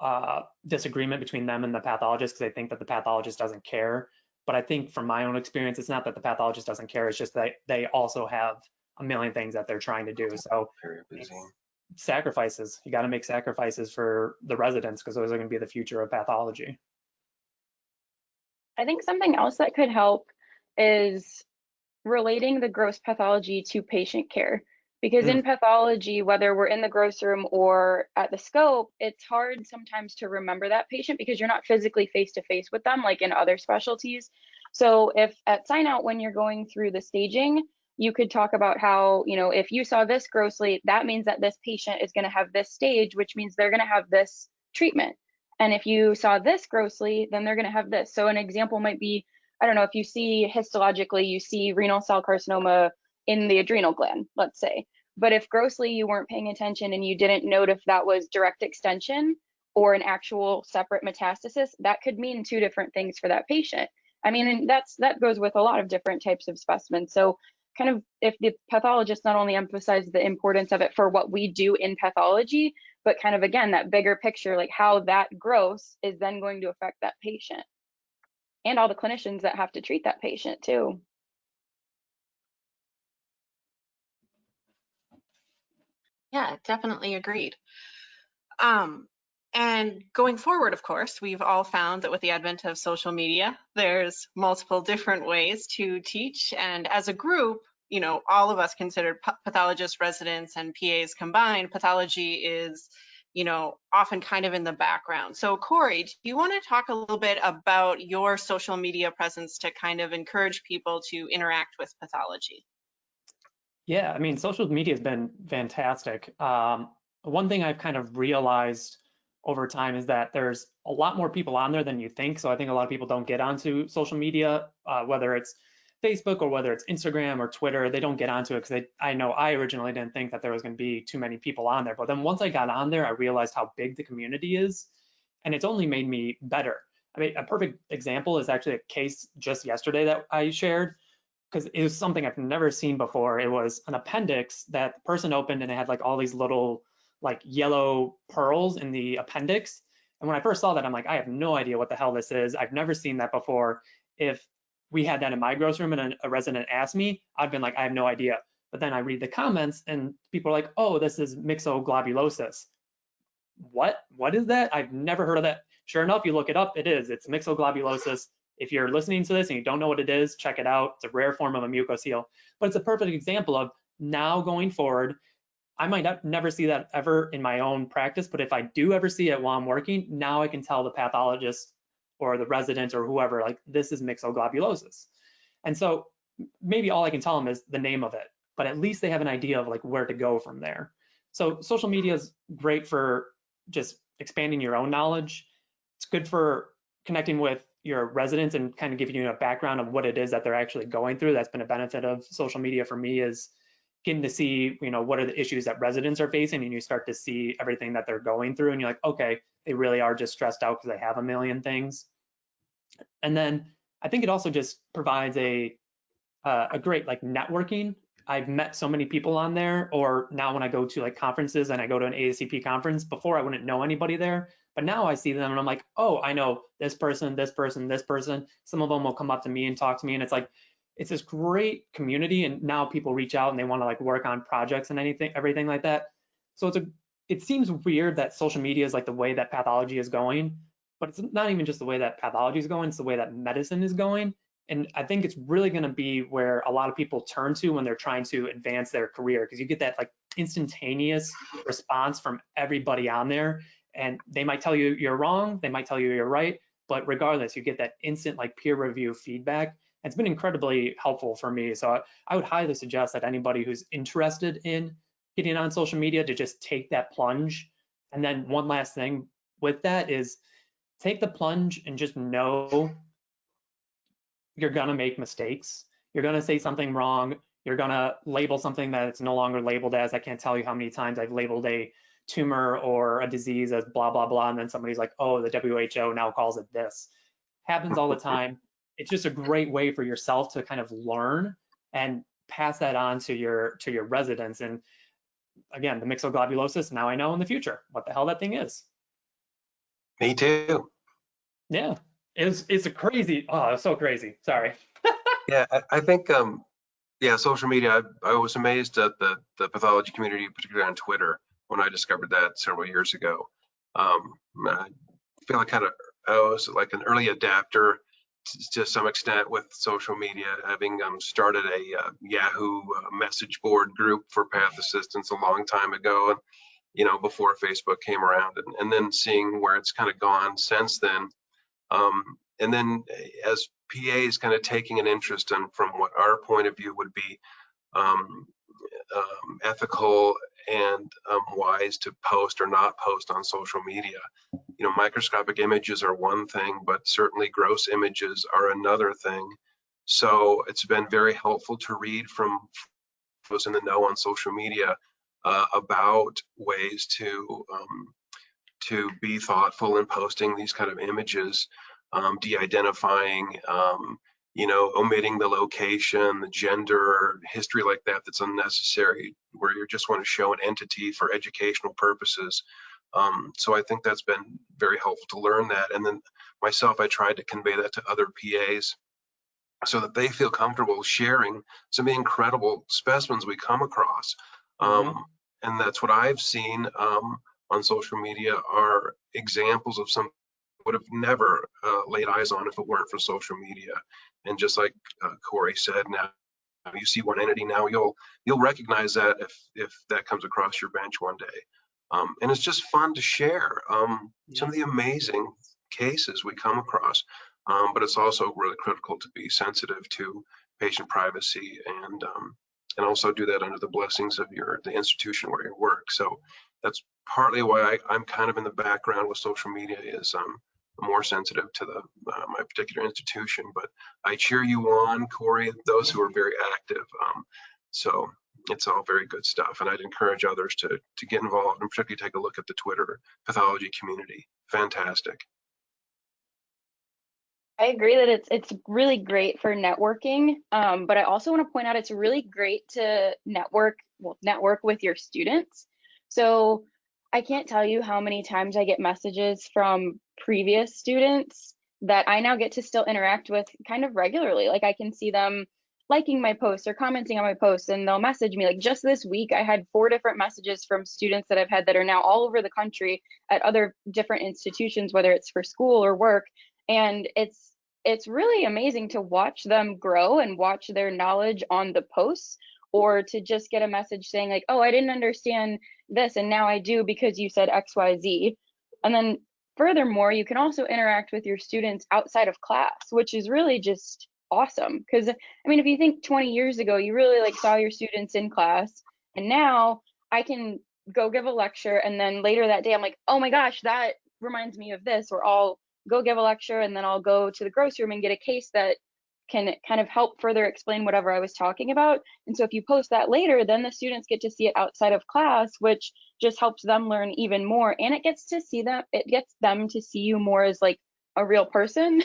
disagreement between them and the pathologist, because they think that the pathologist doesn't care. But I think from my own experience, it's not that the pathologist doesn't care, it's just that they also have a million things that they're trying to do. So sacrifices, you got to make sacrifices for the residents, because those are going to be the future of pathology. I think something else that could help is relating the gross pathology to patient care. Because in pathology, whether we're in the gross room or at the scope, it's hard sometimes to remember that patient because you're not physically face to face with them like in other specialties. So if at sign out, when you're going through the staging, you could talk about how, you know, if you saw this grossly, that means that this patient is going to have this stage, which means they're going to have this treatment. And if you saw this grossly, then they're going to have this. So an example might be, I don't know, if you see histologically, you see renal cell carcinoma in the adrenal gland, let's say. But if grossly you weren't paying attention and you didn't note if that was direct extension or an actual separate metastasis, that could mean two different things for that patient. I mean, and that goes with a lot of different types of specimens. So kind of if the pathologist not only emphasizes the importance of it for what we do in pathology, but kind of, again, that bigger picture, like how that gross is then going to affect that patient and all the clinicians that have to treat that patient too. Yeah, definitely agreed. And going forward, of course, we've all found that with the advent of social media, there's multiple different ways to teach. And as a group, you know, all of us considered pathologists, residents, and PAs combined, pathology is, you know, often kind of in the background. So Corey, do you want to talk a little bit about your social media presence to kind of encourage people to interact with pathology? Yeah, I mean, social media has been fantastic. One thing I've kind of realized over time is that there's a lot more people on there than you think. So I think a lot of people don't get onto social media, whether it's Facebook or whether it's Instagram or Twitter. They don't get onto it because I know I originally didn't think that there was going to be too many people on there. But then once I got on there, I realized how big the community is, and it's only made me better. I mean, a perfect example is actually a case just yesterday that I shared, because it was something I've never seen before. It was an appendix that the person opened, and it had like all these little like yellow pearls in the appendix. And when I first saw that, I'm like, I have no idea what the hell this is. I've never seen that before. If we had that in my gross room and a resident asked me, I'd been like, I have no idea. But then I read the comments and people are like, oh, this is myxoglobulosis. What is that? I've never heard of that. Sure enough, you look it up, it's myxoglobulosis. If you're listening to this and you don't know what it is, check it out. It's a rare form of a mucocele, but it's a perfect example of now going forward. I might never see that ever in my own practice, but if I do ever see it while I'm working, now I can tell the pathologist or the resident or whoever, like, this is myxoglobulosis. And so maybe all I can tell them is the name of it, but at least they have an idea of like where to go from there. So social media is great for just expanding your own knowledge. It's good for connecting with your residents and kind of giving you a background of what it is that they're actually going through. That's been a benefit of social media for me, is getting to see, you know, what are the issues that residents are facing, and you start to see everything that they're going through, and you're like, okay, they really are just stressed out because they have a million things. And then I think it also just provides a great like networking. I've met so many people on there, or now when I go to like conferences and I go to an AACP conference, before I wouldn't know anybody there, but now I see them and I'm like, oh, I know this person, this person, this person. Some of them will come up to me and talk to me, and it's like, it's this great community, and now people reach out and they want to like work on projects and everything like that. So it seems weird that social media is like the way that pathology is going, but it's not even just the way that pathology is going, it's the way that medicine is going. And I think it's really going to be where a lot of people turn to when they're trying to advance their career, because you get that like instantaneous response from everybody on there, and they might tell you you're wrong, they might tell you you're right, but regardless, you get that instant like peer review feedback. It's been incredibly helpful for me. So I would highly suggest that anybody who's interested in getting on social media to just take that plunge. And then one last thing with that is take the plunge and just know you're gonna make mistakes. You're gonna say something wrong. You're gonna label something that it's no longer labeled as. I can't tell you how many times I've labeled a tumor or a disease as blah, blah, blah. And then somebody's like, oh, the WHO now calls it this. Happens all the time. It's just a great way for yourself to kind of learn and pass that on to your residents. And again, the myxoglobulosis, now I know in the future what the hell that thing is. Me too. Yeah, it's a crazy, oh, it's so crazy. Sorry. Yeah, I think, yeah, social media, I was amazed at the pathology community, particularly on Twitter, when I discovered that several years ago. I feel like I was like an early adapter to some extent with social media, having started a Yahoo message board group for path assistants a long time ago, and you know, before Facebook came around, and then seeing where it's kind of gone since then. And then as PAs kind of taking an interest in from what our point of view would be ethical and wise to post or not post on social media. You know, microscopic images are one thing, but certainly gross images are another thing. So it's been very helpful to read from those in the know on social media about ways to be thoughtful in posting these kind of images, de-identifying, you know, omitting the location, the gender, history like that that's unnecessary, where you just want to show an entity for educational purposes. So I think that's been very helpful to learn that. And then myself, I tried to convey that to other PAs so that they feel comfortable sharing some of the incredible specimens we come across. And that's what I've seen on social media are examples of some would have never laid eyes on if it weren't for social media. And just like Corey said, now you see one entity, now you'll recognize that if that comes across your bench one day. And it's just fun to share some of the amazing cases we come across. But it's also really critical to be sensitive to patient privacy and also do that under the blessings of the institution where you work. So that's partly why I'm kind of in the background with social media, is more sensitive to my particular institution. But I cheer you on, Corey, those who are very active. So it's all very good stuff, and I'd encourage others to get involved, and particularly take a look at the Twitter pathology community. Fantastic. I agree that it's really great for networking, but I also want to point out it's really great to network with your students. So I can't tell you how many times I get messages from previous students that I now get to still interact with kind of regularly. Like I can see them liking my posts or commenting on my posts, and they'll message me. Like just this week, I had 4 different messages from students that I've had that are now all over the country at other different institutions, whether it's for school or work. And it's really amazing to watch them grow and watch their knowledge on the posts, or to just get a message saying like, oh, I didn't understand this and now I do because you said XYZ. And then furthermore, you can also interact with your students outside of class, which is really just awesome. Because I mean, if you think 20 years ago, you really like saw your students in class, and now I can go give a lecture and then later that day I'm like, oh my gosh, that reminds me of this, or I'll go give a lecture and then I'll go to the grocery room and get a case that can kind of help further explain whatever I was talking about. And so if you post that later, then the students get to see it outside of class, which just helps them learn even more. And it gets them to see you more as like a real person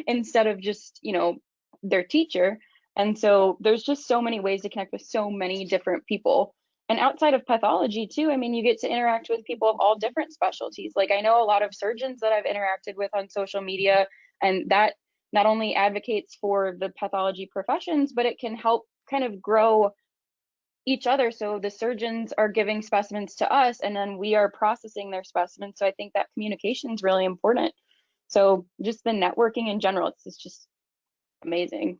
instead of just, you know, their teacher. And so there's just so many ways to connect with so many different people. And outside of pathology too, I mean, you get to interact with people of all different specialties. Like I know a lot of surgeons that I've interacted with on social media, and that not only advocates for the pathology professions, but it can help kind of grow each other. So the surgeons are giving specimens to us and then we are processing their specimens. So I think that communication is really important. So just the networking in general, it's just amazing.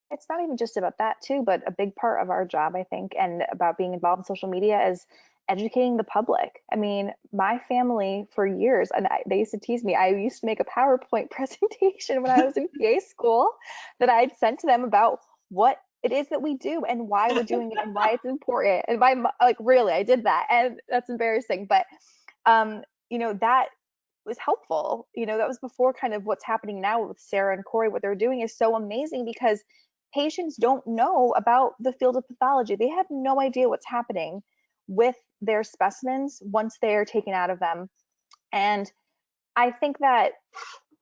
It's not even just about that too, but a big part of our job, I think, and about being involved in social media is educating the public. I mean, my family for years, and they used to tease me, I used to make a PowerPoint presentation when I was in PA school that I'd sent to them about what it is that we do and why we're doing it and why it's important. And like really, I did that, and that's embarrassing, but you know, that was helpful. You know, that was before kind of what's happening now with Sarah and Corey. What they're doing is so amazing because patients don't know about the field of pathology. They have no idea what's happening with their specimens once they are taken out of them. And I think that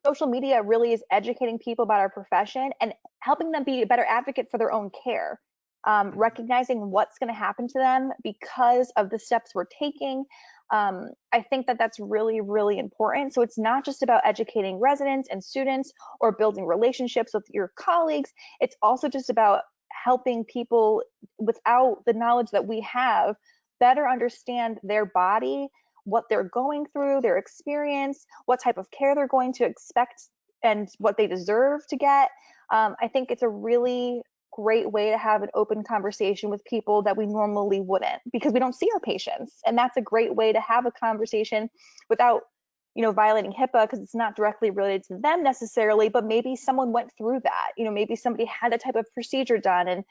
social media really is educating people about our profession and helping them be a better advocate for their own care, recognizing what's going to happen to them because of the steps we're taking. I think that that's really, really important. So it's not just about educating residents and students or building relationships with your colleagues. It's also just about helping people without the knowledge that we have better understand their body, what they're going through, their experience, what type of care they're going to expect, and what they deserve to get. I think it's a really great way to have an open conversation with people that we normally wouldn't, because we don't see our patients. And that's a great way to have a conversation without, you know, violating HIPAA, because it's not directly related to them necessarily, but maybe someone went through that. You know, maybe somebody had that type of procedure done and,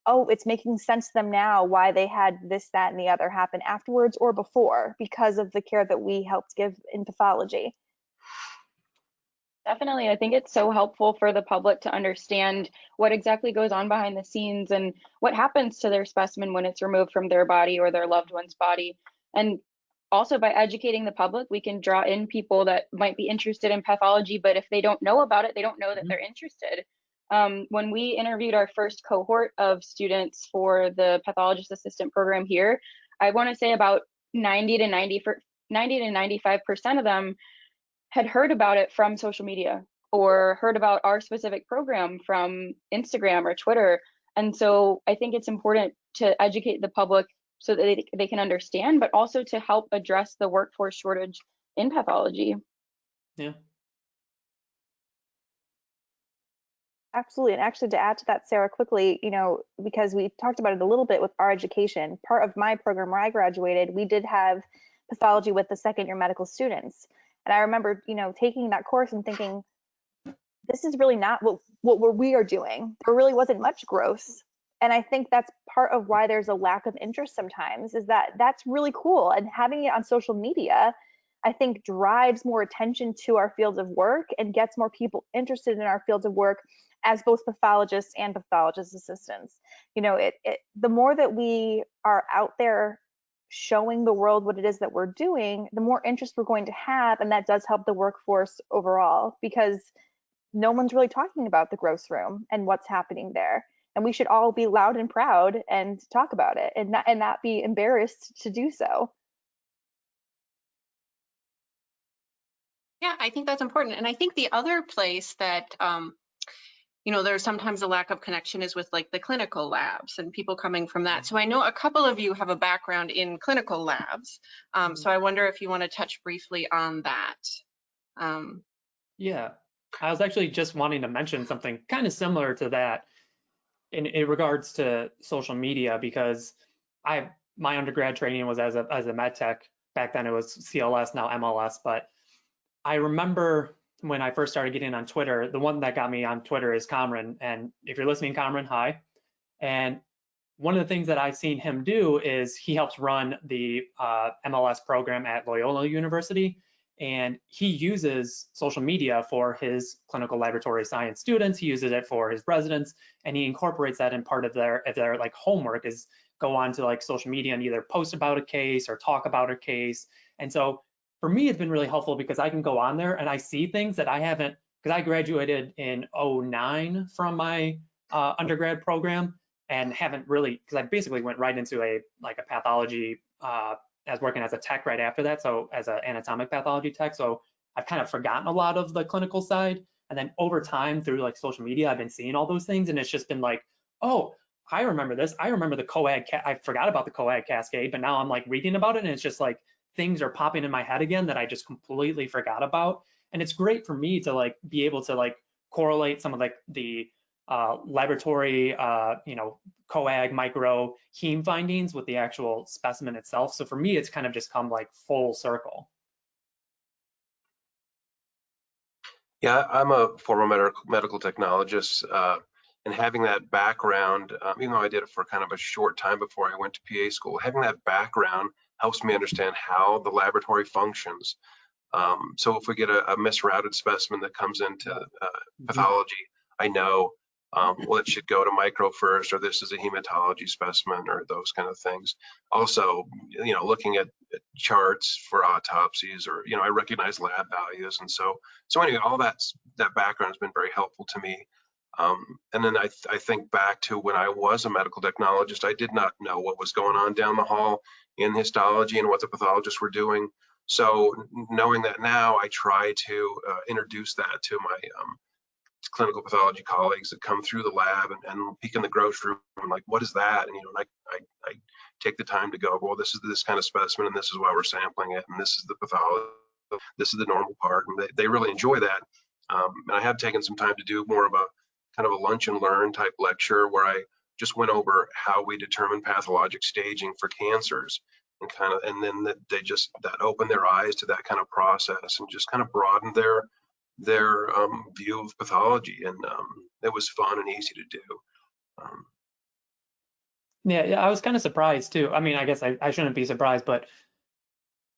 oh, it's making sense to them now why they had this, that, and the other happen afterwards or before because of the care that we helped give in pathology. Definitely. I think it's so helpful for the public to understand what exactly goes on behind the scenes and what happens to their specimen when it's removed from their body or their loved one's body. And also by educating the public, we can draw in people that might be interested in pathology, but if they don't know about it, they don't know that they're interested. When we interviewed our first cohort of students for the pathologist assistant program here, I want to say about 90 to 95% of them had heard about it from social media or heard about our specific program from Instagram or Twitter. And so I think it's important to educate the public so that they can understand, but also to help address the workforce shortage in pathology. Yeah. Absolutely. And actually, to add to that, Sarah, quickly, because we talked about it a little bit with our education, part of my program where I graduated, we did have pathology with the second year medical students. And I remember, taking that course and thinking, this is really not what we are doing. There really wasn't much growth. And I think that's part of why there's a lack of interest sometimes, is that that's really cool. And having it on social media, I think, drives more attention to our fields of work and gets more people interested in our fields of work as both pathologists and pathologist assistants. The more that we are out there showing the world what it is that we're doing, the more interest we're going to have, and that does help the workforce overall, because no one's really talking about the growth room and what's happening there. And we should all be loud and proud and talk about it, and not be embarrassed to do so. Yeah, I think that's important. And I think the other place that, there's sometimes a lack of connection is with like the clinical labs and people coming from that. So I know a couple of you have a background in clinical labs. So I wonder if you want to touch briefly on that. Yeah, I was actually just wanting to mention something kind of similar to that in regards to social media, because my undergrad training was as a med tech. Back then it was CLS, now MLS, but I remember when I first started getting on Twitter, the one that got me on Twitter is Kamran. And if you're listening, Kamran, hi. And one of the things that I've seen him do is he helps run the MLS program at Loyola University. And he uses social media for his clinical laboratory science students. He uses it for his residents, and he incorporates that in part of their like homework, is go on to like social media and either post about a case or talk about a case. And so for me, it's been really helpful because I can go on there and I see things that I haven't, because I graduated in 2009 from my undergrad program, and haven't really, because I basically went right into a pathology, as working as a tech right after that, so as an anatomic pathology tech. So I've kind of forgotten a lot of the clinical side. And then over time, through like social media, I've been seeing all those things, and it's just been like, oh, I remember this. I remember the coag. I forgot about the coag cascade, but now I'm like reading about it, and it's just like things are popping in my head again that I just completely forgot about. And it's great for me to like be able to like correlate some of like the laboratory, coag, micro, heme findings with the actual specimen itself. So for me, it's kind of just come like full circle. Yeah, I'm a former medical technologist, and having that background, even though I did it for kind of a short time before I went to PA school, having that background helps me understand how the laboratory functions. So if we get a misrouted specimen that comes into pathology, I know, well, it should go to micro first, or this is a hematology specimen, or those kind of things. Also, looking at charts for autopsies, or, I recognize lab values. And so anyway, all that background has been very helpful to me. And then I think back to when I was a medical technologist, I did not know what was going on down the hall in histology and what the pathologists were doing. So knowing that now, I try to introduce that to my clinical pathology colleagues that come through the lab and peek in the grocery room, like, what is that? And I take the time to go, well, this is this kind of specimen, and this is why we're sampling it, and this is the pathology, this is the normal part, and they really enjoy that. And I have taken some time to do more of a kind of a lunch and learn type lecture where I just went over how we determine pathologic staging for cancers, and then that opened their eyes to that kind of process and just kind of broadened their view of pathology, and it was fun and easy to do. Yeah, I was kind of surprised too. I mean, I guess I shouldn't be surprised, but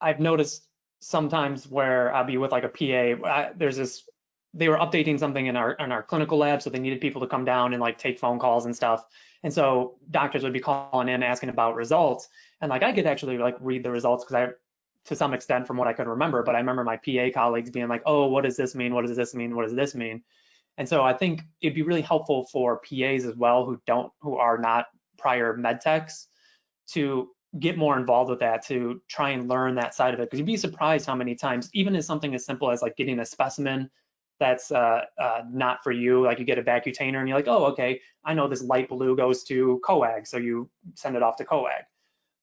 I've noticed sometimes where I'll be with like a PA, they were updating something in our clinical lab, so they needed people to come down and like take phone calls and stuff. And so doctors would be calling in asking about results, and like I could actually like read the results because to some extent from what I could remember, but I remember my PA colleagues being like, oh, what does this mean? What does this mean? What does this mean? And so I think it'd be really helpful for PAs as well who are not prior med techs to get more involved with that, to try and learn that side of it, because you'd be surprised how many times, even as something as simple as like getting a specimen that's not for you, like you get a vacutainer and you're like, oh, okay, I know this light blue goes to coag, so you send it off to coag.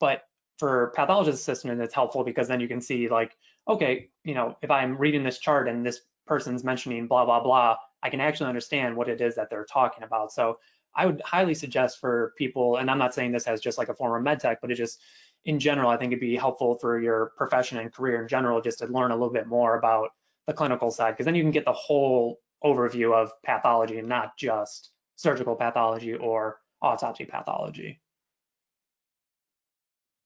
But for pathologist assistant, it's helpful because then you can see like, okay, you know, if I'm reading this chart and this person's mentioning blah, blah, blah, I can actually understand what it is that they're talking about. So I would highly suggest for people, and I'm not saying this as just like a former med tech, but it just, in general, I think it'd be helpful for your profession and career in general, just to learn a little bit more about the clinical side, because then you can get the whole overview of pathology and not just surgical pathology or autopsy pathology.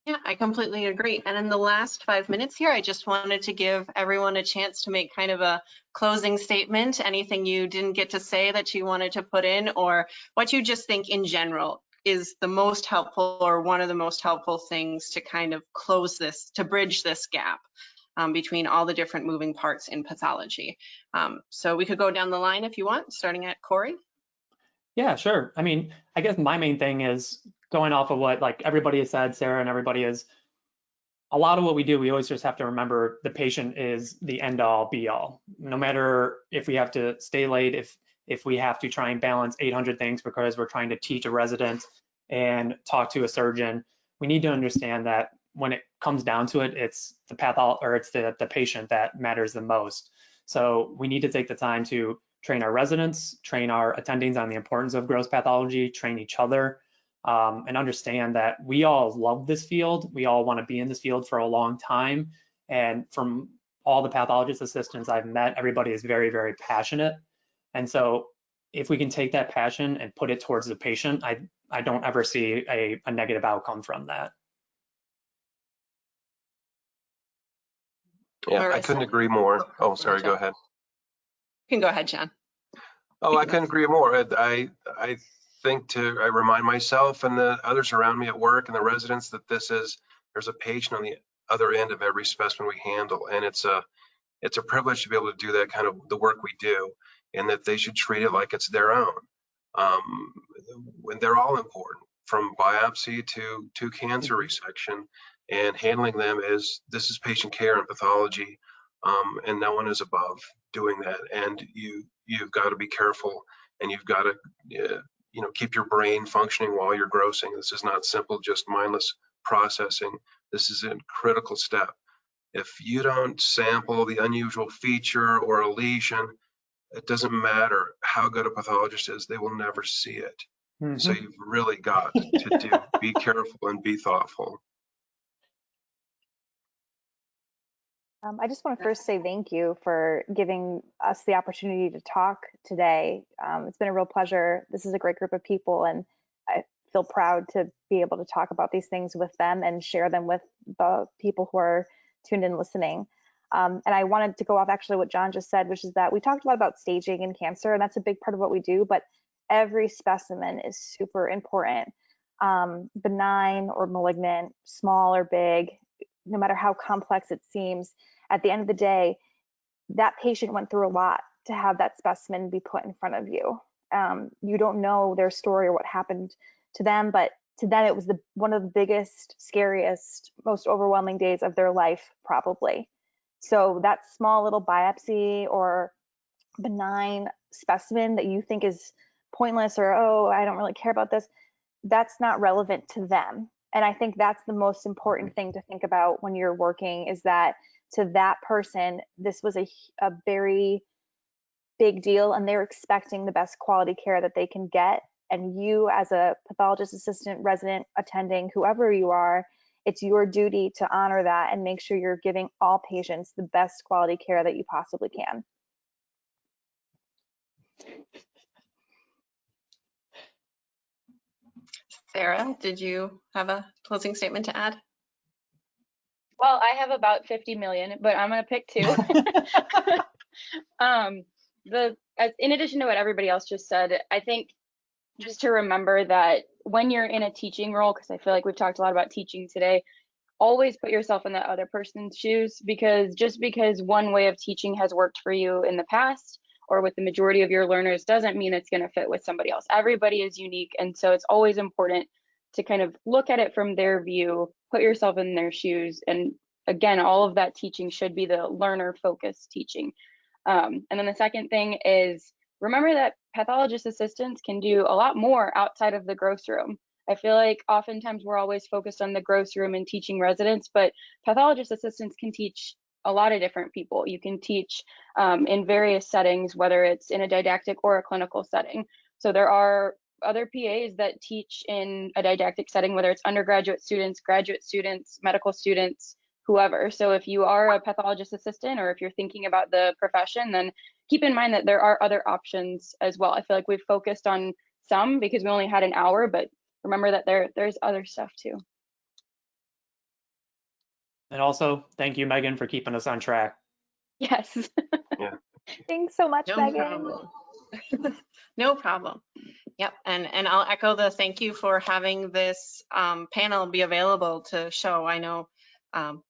Yeah, I completely agree. And in the last 5 minutes here, I just wanted to give everyone a chance to make kind of a closing statement, anything you didn't get to say that you wanted to put in, or what you just think in general is the most helpful or one of the most helpful things to kind of close this, to bridge this gap between all the different moving parts in pathology. So we could go down the line if you want, starting at Corey. Yeah, sure. I mean, I guess my main thing is going off of what like everybody has said, Sarah and everybody, is a lot of what we do, we always just have to remember the patient is the end all be all. No matter if we have to stay late, if we have to try and balance 800 things because we're trying to teach a resident and talk to a surgeon, we need to understand that when it comes down to it, it's the the patient that matters the most. So we need to take the time to train our residents, train our attendings on the importance of gross pathology, train each other, and understand that we all love this field. We all want to be in this field for a long time. And from all the pathologist assistants I've met, everybody is very, very passionate. And so if we can take that passion and put it towards the patient, I don't ever see a negative outcome from that. Yeah, Marissa? I couldn't agree more. Oh, sorry, go ahead. You can go ahead, John. Oh, I couldn't agree more. I think I remind myself and the others around me at work and the residents that there's a patient on the other end of every specimen we handle, and it's a privilege to be able to do that kind of the work we do, and that they should treat it like it's their own. When they're all important, from biopsy to cancer resection, and handling them this is patient care and pathology, and no one is above doing that. And you've got to be careful, and you've got to keep your brain functioning while you're grossing. This is not simple, just mindless processing. This is a critical step. If you don't sample the unusual feature or a lesion, it doesn't matter how good a pathologist is, they will never see it. Mm-hmm. So you've really got to be careful and be thoughtful. I just want to first say thank you for giving us the opportunity to talk today. It's been a real pleasure. This is a great group of people, and I feel proud to be able to talk about these things with them and share them with the people who are tuned in listening. And I wanted to go off actually what John just said, which is that we talked a lot about staging in cancer, and that's a big part of what we do, but every specimen is super important. Benign or malignant, small or big, no matter how complex it seems, at the end of the day, that patient went through a lot to have that specimen be put in front of you. You don't know their story or what happened to them, but to them, it was one of the biggest, scariest, most overwhelming days of their life, probably. So that small little biopsy or benign specimen that you think is pointless, or, oh, I don't really care about this, that's not relevant to them. And I think that's the most important thing to think about when you're working, is that to that person, this was a very big deal, and they're expecting the best quality care that they can get. And you, as a pathologist assistant, resident, attending, whoever you are, it's your duty to honor that and make sure you're giving all patients the best quality care that you possibly can. Sarah, did you have a closing statement to add? Well, I have about 50 million, but I'm going to pick two. In addition to what everybody else just said, I think just to remember that when you're in a teaching role, because I feel like we've talked a lot about teaching today, always put yourself in that other person's shoes, because just because one way of teaching has worked for you in the past or with the majority of your learners doesn't mean it's going to fit with somebody else. Everybody is unique, and so it's always important to kind of look at it from their view, put yourself in their shoes. And again, all of that teaching should be the learner-focused teaching. And then the second thing is, remember that pathologist assistants can do a lot more outside of the gross room. I feel like oftentimes we're always focused on the gross room and teaching residents, but pathologist assistants can teach a lot of different people. You can teach in various settings, whether it's in a didactic or a clinical setting. So there are other PAs that teach in a didactic setting, whether it's undergraduate students, graduate students, medical students, whoever. So if you are a pathologist assistant, or if you're thinking about the profession, then keep in mind that there are other options as well. I feel like we've focused on some because we only had an hour, but remember that there's other stuff too. And also, thank you, Megan, for keeping us on track. Yes. Yeah. Thanks so much, No Megan. problem. No problem. Yep, and I'll echo the thank you for having this panel be available to show. I know,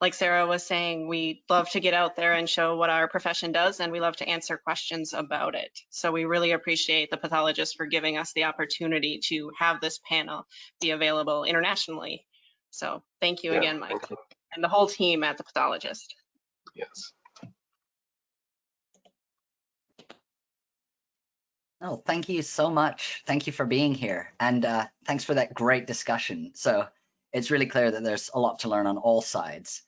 like Sarah was saying, we love to get out there and show what our profession does, and we love to answer questions about it. So we really appreciate the pathologists for giving us the opportunity to have this panel be available internationally. So thank you again, Michael, Thank you. and the whole team at the Pathologist. Yes. Oh, thank you so much. Thank you for being here. And thanks for that great discussion. So it's really clear that there's a lot to learn on all sides.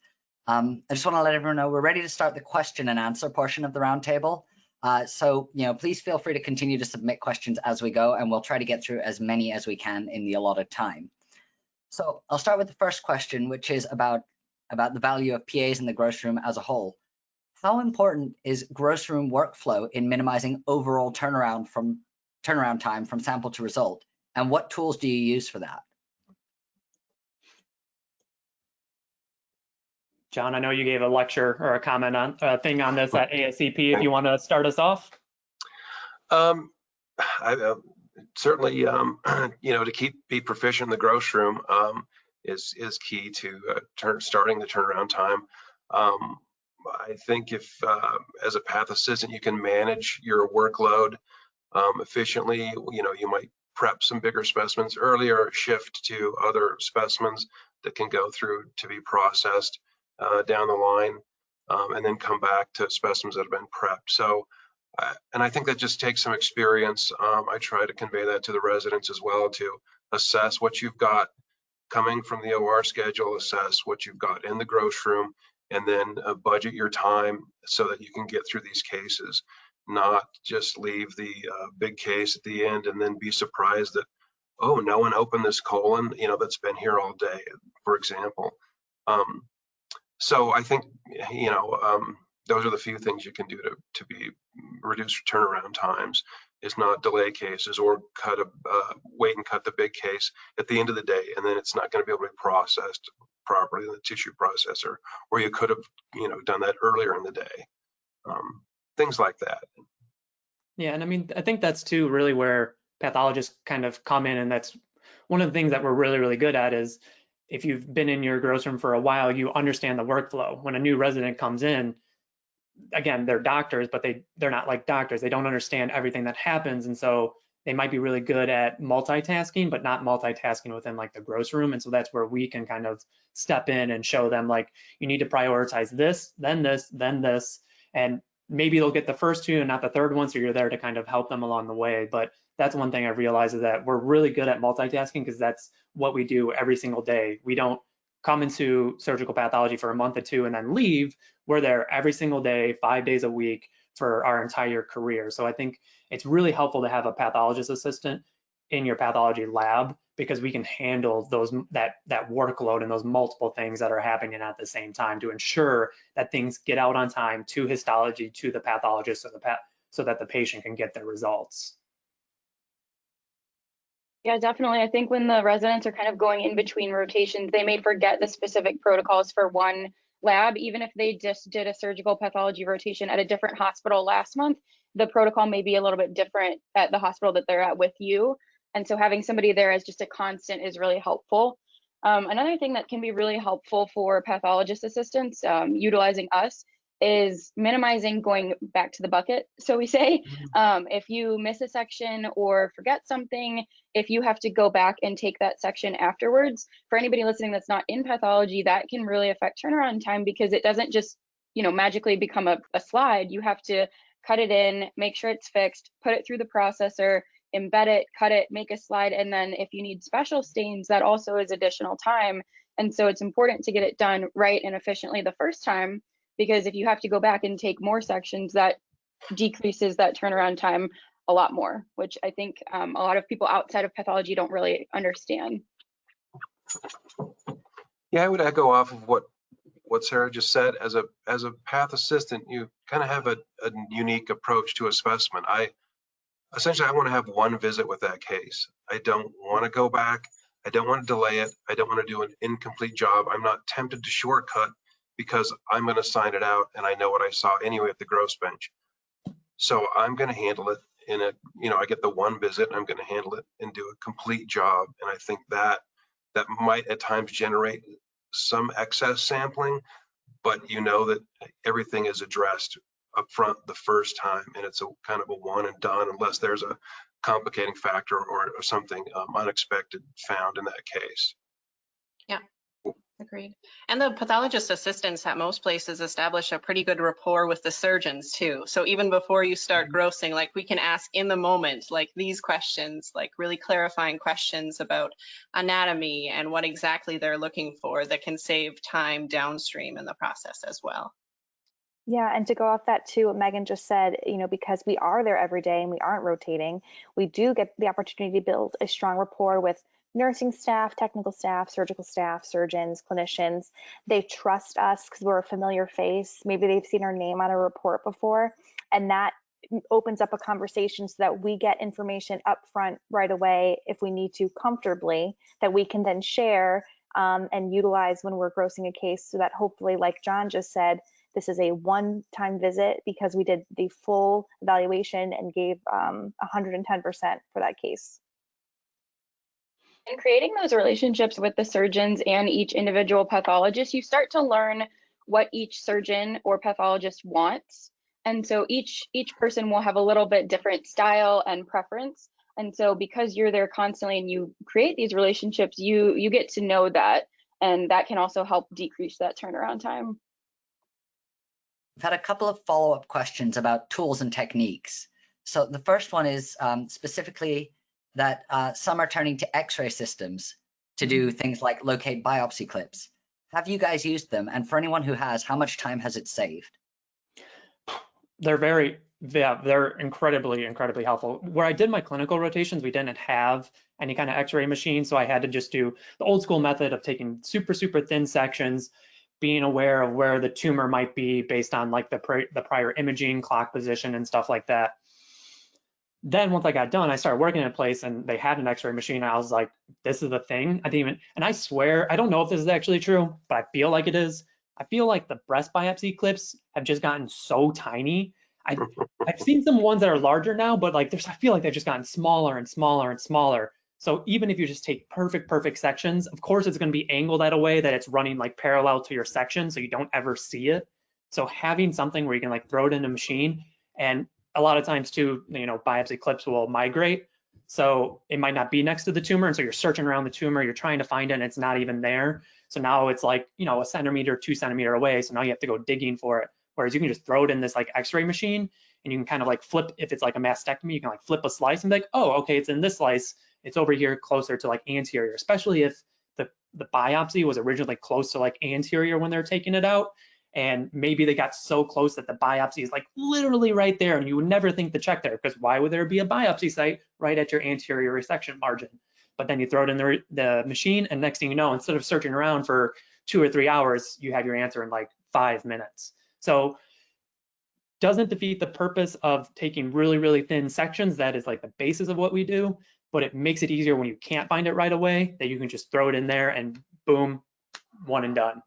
I just want to let everyone know we're ready to start the question and answer portion of the roundtable. So, please feel free to continue to submit questions as we go, and we'll try to get through as many as we can in the allotted time. So I'll start with the first question, which is about the value of PAs in the gross room as a whole. How important is gross room workflow in minimizing overall turnaround time from sample to result? And what tools do you use for that? John, I know you gave a lecture or a comment on thing on this at ASCP. If you want to start us off. Certainly, to be proficient in the gross room is key to starting the turnaround time. I think if, as a path assistant, you can manage your workload efficiently, you might prep some bigger specimens earlier, shift to other specimens that can go through to be processed down the line, and then come back to specimens that have been prepped. So, and I think that just takes some experience. I try to convey that to the residents as well, to assess what you've got coming from the OR schedule, assess what you've got in the gross room, and then budget your time so that you can get through these cases, not just leave the big case at the end and then be surprised that, oh, no one opened this colon, that's been here all day, for example. So I think, those are the few things you can do to reduce turnaround times, is not delay cases or wait and cut the big case at the end of the day, and then it's not going to be able to be processed properly in the tissue processor, or you could have done that earlier in the day. Things like that. Yeah, and I mean, I think that's too really where pathologists kind of come in, and that's one of the things that we're really, really good at is if you've been in your gross room for a while, you understand the workflow. When a new resident comes in, again, they're doctors, but they're not like doctors. They don't understand everything that happens, and so they might be really good at multitasking, but not multitasking within like the gross room. And so that's where we can kind of step in and show them, like, you need to prioritize this, then this, then this, and maybe they'll get the first two and not the third one. So you're there to kind of help them along the way. But that's one thing I've realized, is that we're really good at multitasking because that's what we do every single day. We don't come into surgical pathology for a month or two and then leave. We're there every single day, 5 days a week for our entire career. So I think it's really helpful to have a pathologist assistant in your pathology lab, because we can handle that workload and those multiple things that are happening at the same time to ensure that things get out on time to histology, to the pathologist, so that the patient can get their results. Yeah, definitely. I think when the residents are kind of going in between rotations, they may forget the specific protocols for one lab. Even if they just did a surgical pathology rotation at a different hospital last month, the protocol may be a little bit different at the hospital that they're at with you. And so having somebody there as just a constant is really helpful. Another thing that can be really helpful for pathologist assistants utilizing us is minimizing going back to the bucket, so we say. If you miss a section or forget something, if you have to go back and take that section afterwards, for anybody listening that's not in pathology, that can really affect turnaround time, because it doesn't just magically become a slide. You have to cut it in, make sure it's fixed, put it through the processor, embed it, cut it, make a slide. And then if you need special stains, that also is additional time. And so it's important to get it done right and efficiently the first time, because if you have to go back and take more sections, that decreases that turnaround time a lot more, which I think a lot of people outside of pathology don't really understand. Yeah, I would echo off of what Sarah just said. As a path assistant, you kind of have a unique approach to a specimen. Essentially, I want to have one visit with that case. I don't want to go back. I don't want to delay it. I don't want to do an incomplete job. I'm not tempted to shortcut because I'm going to sign it out and I know what I saw anyway at the gross bench. So I'm going to handle it in a, I get the one visit, and I'm going to handle it and do a complete job. And I think that might at times generate some excess sampling, but you know that everything is addressed up front the first time, and it's a kind of a one and done unless there's a complicating factor or something unexpected found in that case. Yeah, agreed. And the pathologist assistants at most places establish a pretty good rapport with the surgeons too. So even before you start grossing, like we can ask in the moment, like these questions, like really clarifying questions about anatomy and what exactly they're looking for that can save time downstream in the process as well. Yeah, and to go off that too, what Megan just said, because we are there every day and we aren't rotating, we do get the opportunity to build a strong rapport with nursing staff, technical staff, surgical staff, surgeons, clinicians. They trust us because we're a familiar face. Maybe they've seen our name on a report before, and that opens up a conversation so that we get information up front right away if we need to comfortably, that we can then share and utilize when we're grossing a case, so that hopefully, like John just said, this is a one-time visit because we did the full evaluation and gave 110% for that case. In creating those relationships with the surgeons and each individual pathologist, you start to learn what each surgeon or pathologist wants. And so each person will have a little bit different style and preference. And so because you're there constantly and you create these relationships, you get to know that, and that can also help decrease that turnaround time. I've had a couple of follow-up questions about tools and techniques. So the first one is specifically that some are turning to X-ray systems to do things like locate biopsy clips. Have you guys used them? And for anyone who has, how much time has it saved? They're incredibly helpful. Where I did my clinical rotations, we didn't have any kind of X-ray machine, so I had to just do the old school method of taking super thin sections, being aware of where the tumor might be based on like the prior imaging, clock position, and stuff like that. Then once I got done, I started working in a place and they had an X-ray machine. I was like, this is the thing. And I swear, I don't know if this is actually true, but I feel like it is. I feel like the breast biopsy clips have just gotten so tiny. I've seen some ones that are larger now, but like I feel like they've just gotten smaller and smaller and smaller. So even if you just take perfect sections, of course it's going to be angled at a way that it's running like parallel to your section, so you don't ever see it. So having something where you can like throw it in a machine, and a lot of times too, biopsy clips will migrate. So it might not be next to the tumor, and so you're searching around the tumor, you're trying to find it, and it's not even there. So now it's like, a centimeter, 2 centimeter away. So now you have to go digging for it. Whereas you can just throw it in this like X-ray machine, and you can kind of like flip, if it's like a mastectomy, you can like flip a slice and be like, oh, okay, it's in this slice. It's over here closer to like anterior, especially if the biopsy was originally close to like anterior when they're taking it out. And maybe they got so close that the biopsy is like literally right there, and you would never think to check there, because why would there be a biopsy site right at your anterior resection margin? But then you throw it in the machine, and next thing you know, instead of searching around for 2 or 3 hours, you have your answer in like 5 minutes. So doesn't defeat the purpose of taking really thin sections. That is like the basis of what we do, but it makes it easier when you can't find it right away, that you can just throw it in there and boom, one and done.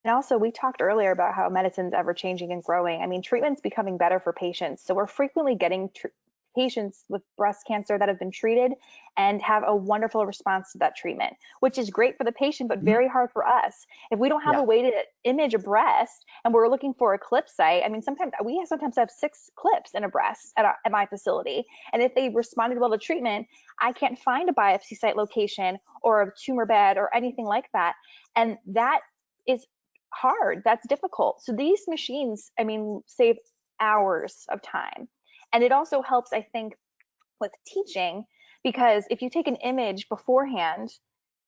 And also, we talked earlier about how medicine's ever changing and growing. I mean, treatment's becoming better for patients. So we're frequently getting patients with breast cancer that have been treated and have a wonderful response to that treatment, which is great for the patient, but very hard for us. If we don't have a way to image a breast and we're looking for a clip site, I mean, sometimes have 6 clips in a breast at my facility. And if they responded well to treatment, I can't find a biopsy site location or a tumor bed or anything like that. And that is hard. That's difficult. So these machines, I mean, save hours of time. And it also helps, I think, with teaching, because if you take an image beforehand,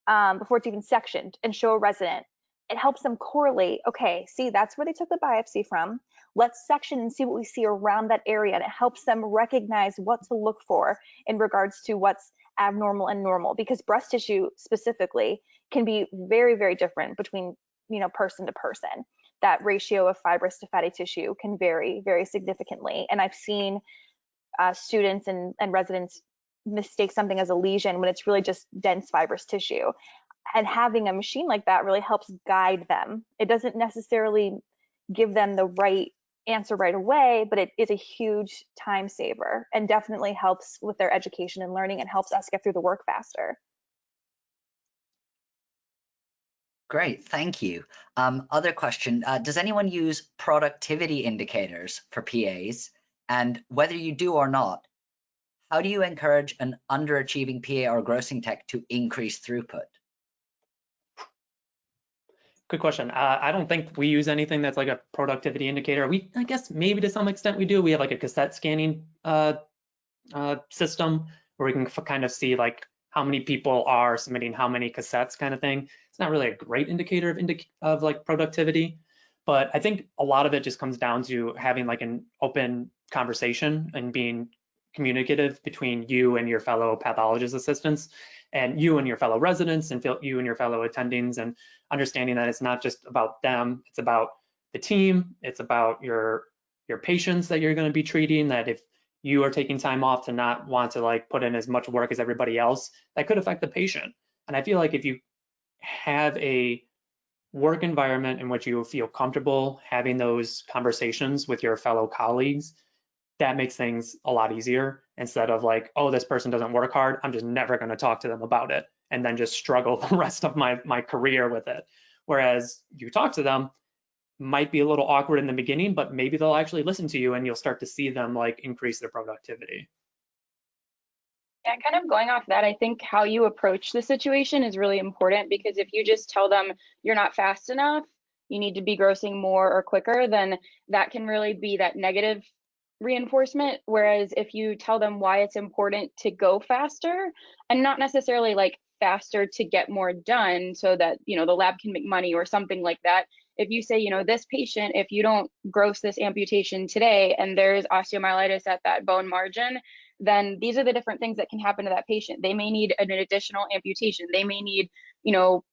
before it's even sectioned, and show a resident, it helps them correlate, okay, see, that's where they took the biopsy from. Let's section and see what we see around that area. And it helps them recognize what to look for in regards to what's abnormal and normal, because breast tissue specifically can be very, very different between, person to person. That ratio of fibrous to fatty tissue can vary very significantly. And I've seen students and residents mistake something as a lesion when it's really just dense fibrous tissue. And having a machine like that really helps guide them. It doesn't necessarily give them the right answer right away, but it is a huge time saver and definitely helps with their education and learning and helps us get through the work faster. Great, thank you. Other question, does anyone use productivity indicators for PAs? And whether you do or not, how do you encourage an underachieving PA or grossing tech to increase throughput? Good question. I don't think we use anything that's like a productivity indicator. I guess maybe to some extent we do. We have like a cassette scanning system where we can kind of see like how many people are submitting how many cassettes kind of thing. It's not really a great indicator of like productivity, but I think a lot of it just comes down to having like an open conversation and being communicative between you and your fellow pathologist assistants, and you and your fellow residents, and you and your fellow attendings, and understanding that it's not just about them, it's about the team, it's about your patients that you're going to be treating, that if you are taking time off to not want to like put in as much work as everybody else, that could affect the patient. And I feel like if you have a work environment in which you feel comfortable having those conversations with your fellow colleagues, that makes things a lot easier, instead of like, oh, this person doesn't work hard, I'm just never going to talk to them about it, and then just struggle the rest of my career with it. Whereas you talk to them, might be a little awkward in the beginning, but maybe they'll actually listen to you and you'll start to see them like increase their productivity. Yeah, kind of going off that, I think how you approach the situation is really important, because if you just tell them you're not fast enough, you need to be grossing more or quicker, then that can really be that negative reinforcement. Whereas if you tell them why it's important to go faster, and not necessarily like faster to get more done so that, the lab can make money or something like that. If you say, this patient, if you don't gross this amputation today and there's osteomyelitis at that bone margin, then these are the different things that can happen to that patient. They may need an additional amputation. They may need,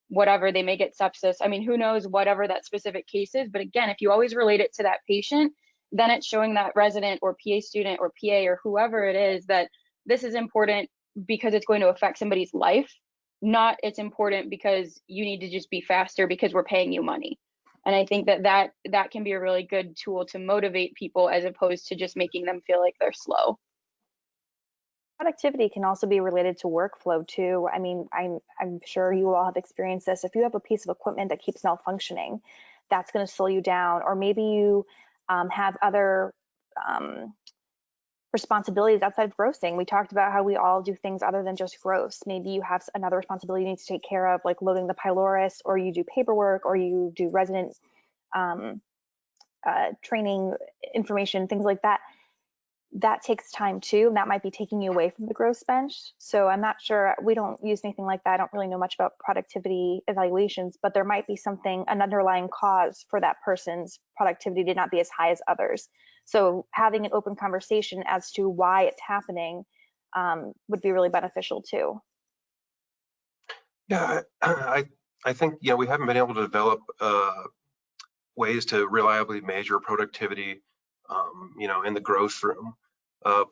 whatever, they may get sepsis. I mean, who knows, whatever that specific case is. But again, if you always relate it to that patient, then it's showing that resident or PA student or PA or whoever it is that this is important because it's going to affect somebody's life, not it's important because you need to just be faster because we're paying you money. And I think that can be a really good tool to motivate people, as opposed to just making them feel like they're slow. Productivity can also be related to workflow too. I mean, I'm sure you all have experienced this. If you have a piece of equipment that keeps malfunctioning, that's going to slow you down. Or maybe you have other responsibilities outside of grossing. We talked about how we all do things other than just gross. Maybe you have another responsibility you need to take care of, like loading the pylorus, or you do paperwork, or you do resident training information, things like that. That takes time too, and that might be taking you away from the gross bench. So I'm not sure, we don't use anything like that. I don't really know much about productivity evaluations, but there might be something, an underlying cause for that person's productivity to not be as high as others. So having an open conversation as to why it's happening would be really beneficial too. Yeah, I think, we haven't been able to develop ways to reliably measure productivity, in the gross room,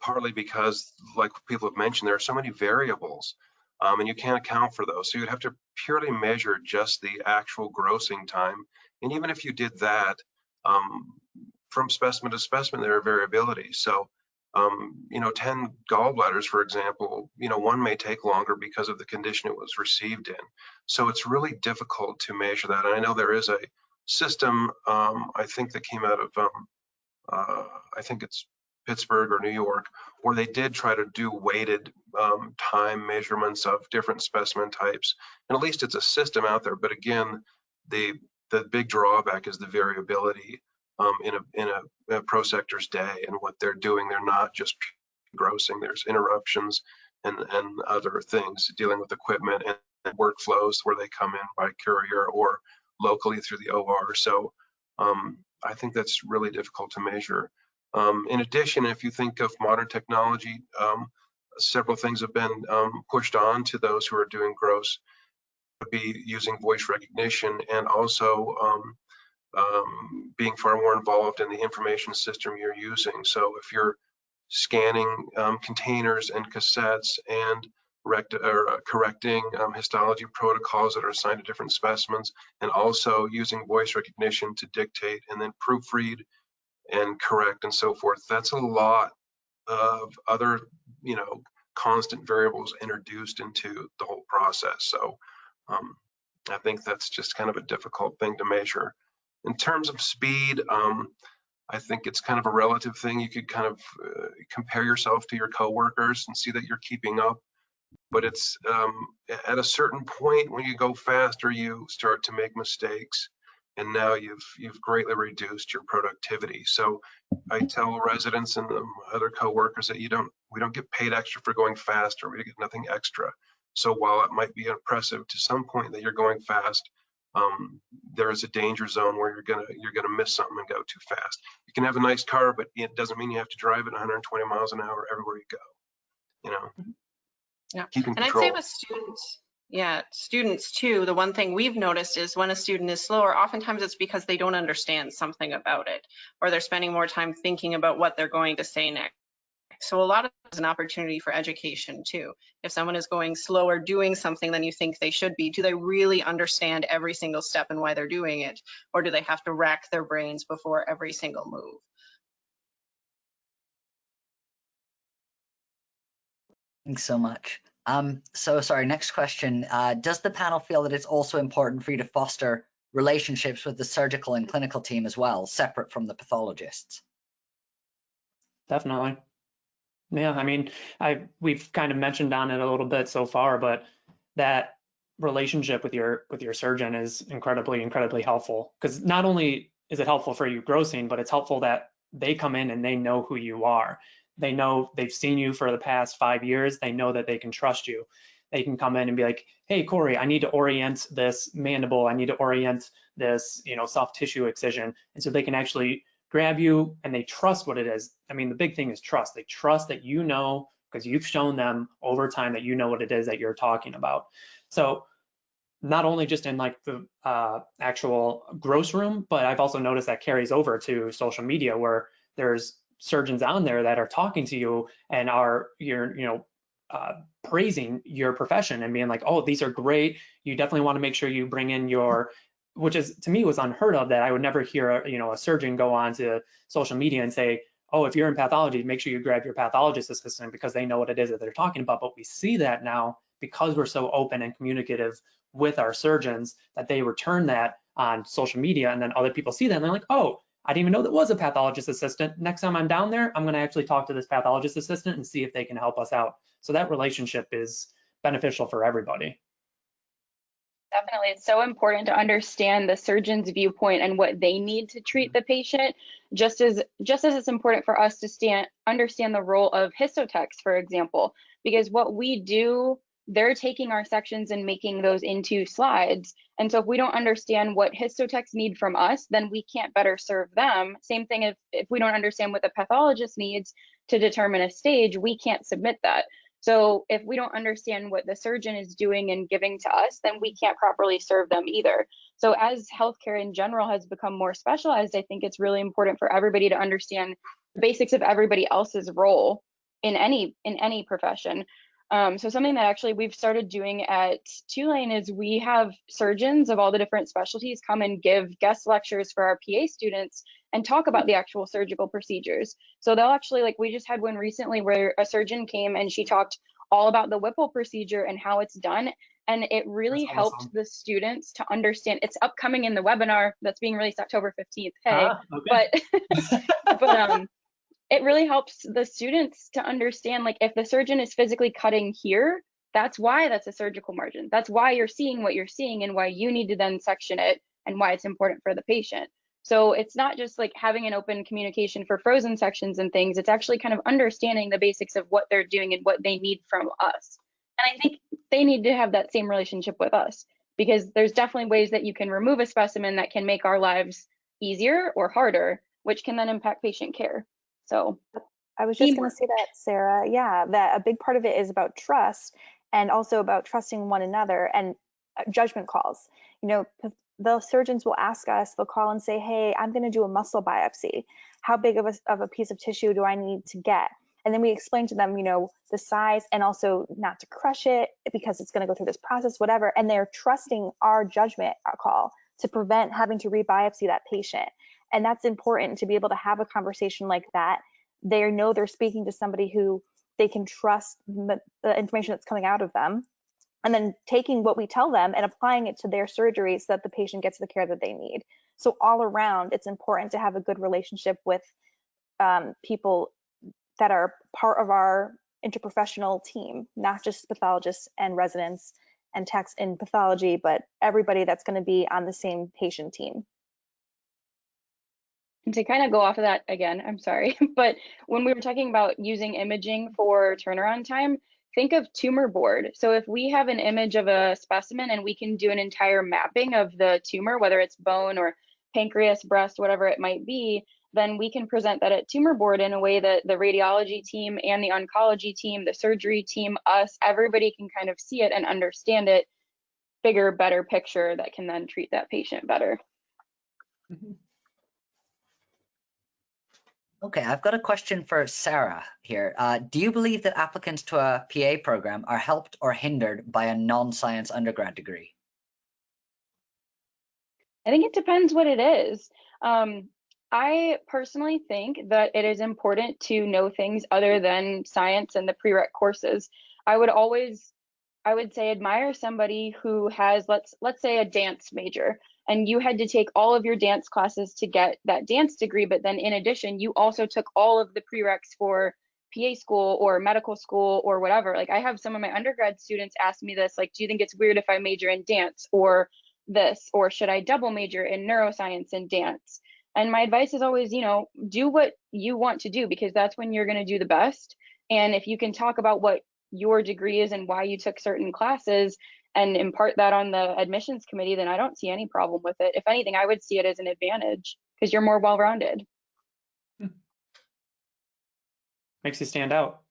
partly because, like people have mentioned, there are so many variables, and you can't account for those. So you'd have to purely measure just the actual grossing time. And even if you did that, from specimen to specimen, there are variabilities. So, 10 gallbladders, for example, one may take longer because of the condition it was received in. So it's really difficult to measure that. And I know there is a system, I think that came out of, I think it's Pittsburgh or New York, where they did try to do weighted time measurements of different specimen types. And at least it's a system out there. But again, the big drawback is the variability in a prosector's day and what they're doing. They're not just grossing. There's interruptions and other things, dealing with equipment and workflows where they come in by courier or locally through the OR. So I think that's really difficult to measure. In addition, if you think of modern technology, several things have been pushed on to those who are doing gross, would be using voice recognition and also being far more involved in the information system you're using. So if you're scanning containers and cassettes and correcting histology protocols that are assigned to different specimens, and also using voice recognition to dictate and then proofread and correct and so forth, that's a lot of other, constant variables introduced into the whole process. So I think that's just kind of a difficult thing to measure. In terms of speed, I think it's kind of a relative thing. You could kind of compare yourself to your coworkers and see that you're keeping up. But it's at a certain point when you go faster, you start to make mistakes, and now you've greatly reduced your productivity. So I tell residents and other coworkers that we don't get paid extra for going faster. We get nothing extra. So while it might be impressive to some point that you're going fast, there is a danger zone where you're gonna miss something and go too fast. You can have a nice car, but it doesn't mean you have to drive at 120 miles an hour everywhere you go. Yeah. Keeping And control. I'd say with students too, the one thing we've noticed is when a student is slower, oftentimes it's because they don't understand something about it, or they're spending more time thinking about what they're going to say next. So a lot of it is an opportunity for education too. If someone is going slower doing something than you think they should be, do they really understand every single step and why they're doing it? Or do they have to rack their brains before every single move? Thanks so much. So sorry, next question. Does the panel feel that it's also important for you to foster relationships with the surgical and clinical team as well, separate from the pathologists? Definitely. Yeah, I mean, we've kind of mentioned on it a little bit so far, but that relationship with your surgeon is incredibly helpful, because not only is it helpful for you grossing, but it's helpful that they come in and they know who you are. They know they've seen you for the past 5 years. They know that they can trust you. They can come in and be like, hey, Corey, I need to orient this mandible. I need to orient this, soft tissue excision. And so they can actually grab you, and they trust what it is. I mean, the big thing is trust. They trust that you know, because you've shown them over time that you know what it is that you're talking about. So not only just in like the actual gross room, but I've also noticed that carries over to social media, where there's surgeons out there that are talking to you and are praising your profession and being like, oh, these are great. You definitely want to make sure you bring in your, which is, to me, was unheard of, that I would never hear a surgeon go on to social media and say, oh, if you're in pathology, make sure you grab your pathologist assistant, because they know what it is that they're talking about. But we see that now, because we're so open and communicative with our surgeons, that they return that on social media, and then other people see that and they're like, oh, I didn't even know that was a pathologist assistant. Next time I'm down there, I'm going to actually talk to this pathologist assistant and see if they can help us out. So that relationship is beneficial for everybody. Definitely. It's so important to understand the surgeon's viewpoint and what they need to treat the patient, just as it's important for us to understand the role of histotechs, for example, because what we do, they're taking our sections and making those into slides. And so if we don't understand what histotechs need from us, then we can't better serve them. Same thing if we don't understand what the pathologist needs to determine a stage, we can't submit that. So if we don't understand what the surgeon is doing and giving to us, then we can't properly serve them either. So as healthcare in general has become more specialized, I think it's really important for everybody to understand the basics of everybody else's role in any profession. So something that actually we've started doing at Tulane is we have surgeons of all the different specialties come and give guest lectures for our PA students and talk about the actual surgical procedures. So they'll actually, like, we just had one recently where a surgeon came and she talked all about the Whipple procedure and how it's done. And it really helped the students to understand. It's upcoming in the webinar that's being released October 15th. Hey, okay. but it really helps the students to understand, like, if the surgeon is physically cutting here, that's why that's a surgical margin. That's why you're seeing what you're seeing and why you need to then section it and why it's important for the patient. So it's not just like having an open communication for frozen sections and things. It's actually kind of understanding the basics of what they're doing and what they need from us. And I think they need to have that same relationship with us, because there's definitely ways that you can remove a specimen that can make our lives easier or harder, which can then impact patient care. So I was just going to say that, Sarah. Yeah, that a big part of it is about trust, and also about trusting one another and judgment calls. You know, the surgeons will ask us, they'll call and say, hey, I'm going to do a muscle biopsy. How big of a piece of tissue do I need to get? And then we explain to them, you know, the size, and also not to crush it because it's going to go through this process, whatever. And they're trusting our judgment call to prevent having to rebiopsy that patient. And that's important, to be able to have a conversation like that. They know they're speaking to somebody who they can trust the information that's coming out of them, and then taking what we tell them and applying it to their surgery so that the patient gets the care that they need. So all around, it's important to have a good relationship with people that are part of our interprofessional team, not just pathologists and residents and techs in pathology, but everybody that's going to be on the same patient team. And to kind of go off of that again, I'm sorry, but when we were talking about using imaging for turnaround time, think of tumor board. So if we have an image of a specimen and we can do an entire mapping of the tumor, whether it's bone or pancreas, breast, whatever it might be, then we can present that at tumor board in a way that the radiology team and the oncology team, the surgery team, us, everybody can kind of see it and understand it, bigger, better picture that can then treat that patient better. Mm-hmm. Okay, I've got a question for Sarah here. Do you believe that applicants to a PA program are helped or hindered by a non-science undergrad degree? I think it depends what it is. I personally think that it is important to know things other than science and the prereq courses. I would say admire somebody who has, let's say, a dance major, and you had to take all of your dance classes to get that dance degree, but then in addition, you also took all of the prereqs for PA school or medical school or whatever. Like, I have some of my undergrad students ask me this, like, do you think it's weird if I major in dance or this, or should I double major in neuroscience and dance? And my advice is always, you know, do what you want to do, because that's when you're going to do the best. And if you can talk about what your degree is and why you took certain classes and impart that on the admissions committee, then I don't see any problem with it. If anything, I would see it as an advantage because you're more well-rounded. Makes you stand out.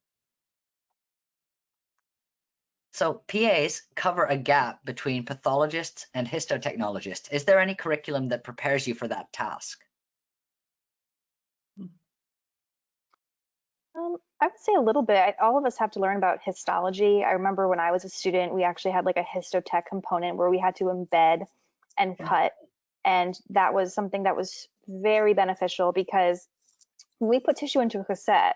So PAs cover a gap between pathologists and histotechnologists. Is there any curriculum that prepares you for that task? I would say a little bit. All of us have to learn about histology. I remember when I was a student, we actually had like a histotech component where we had to embed and cut. And that was something that was very beneficial, because when we put tissue into a cassette,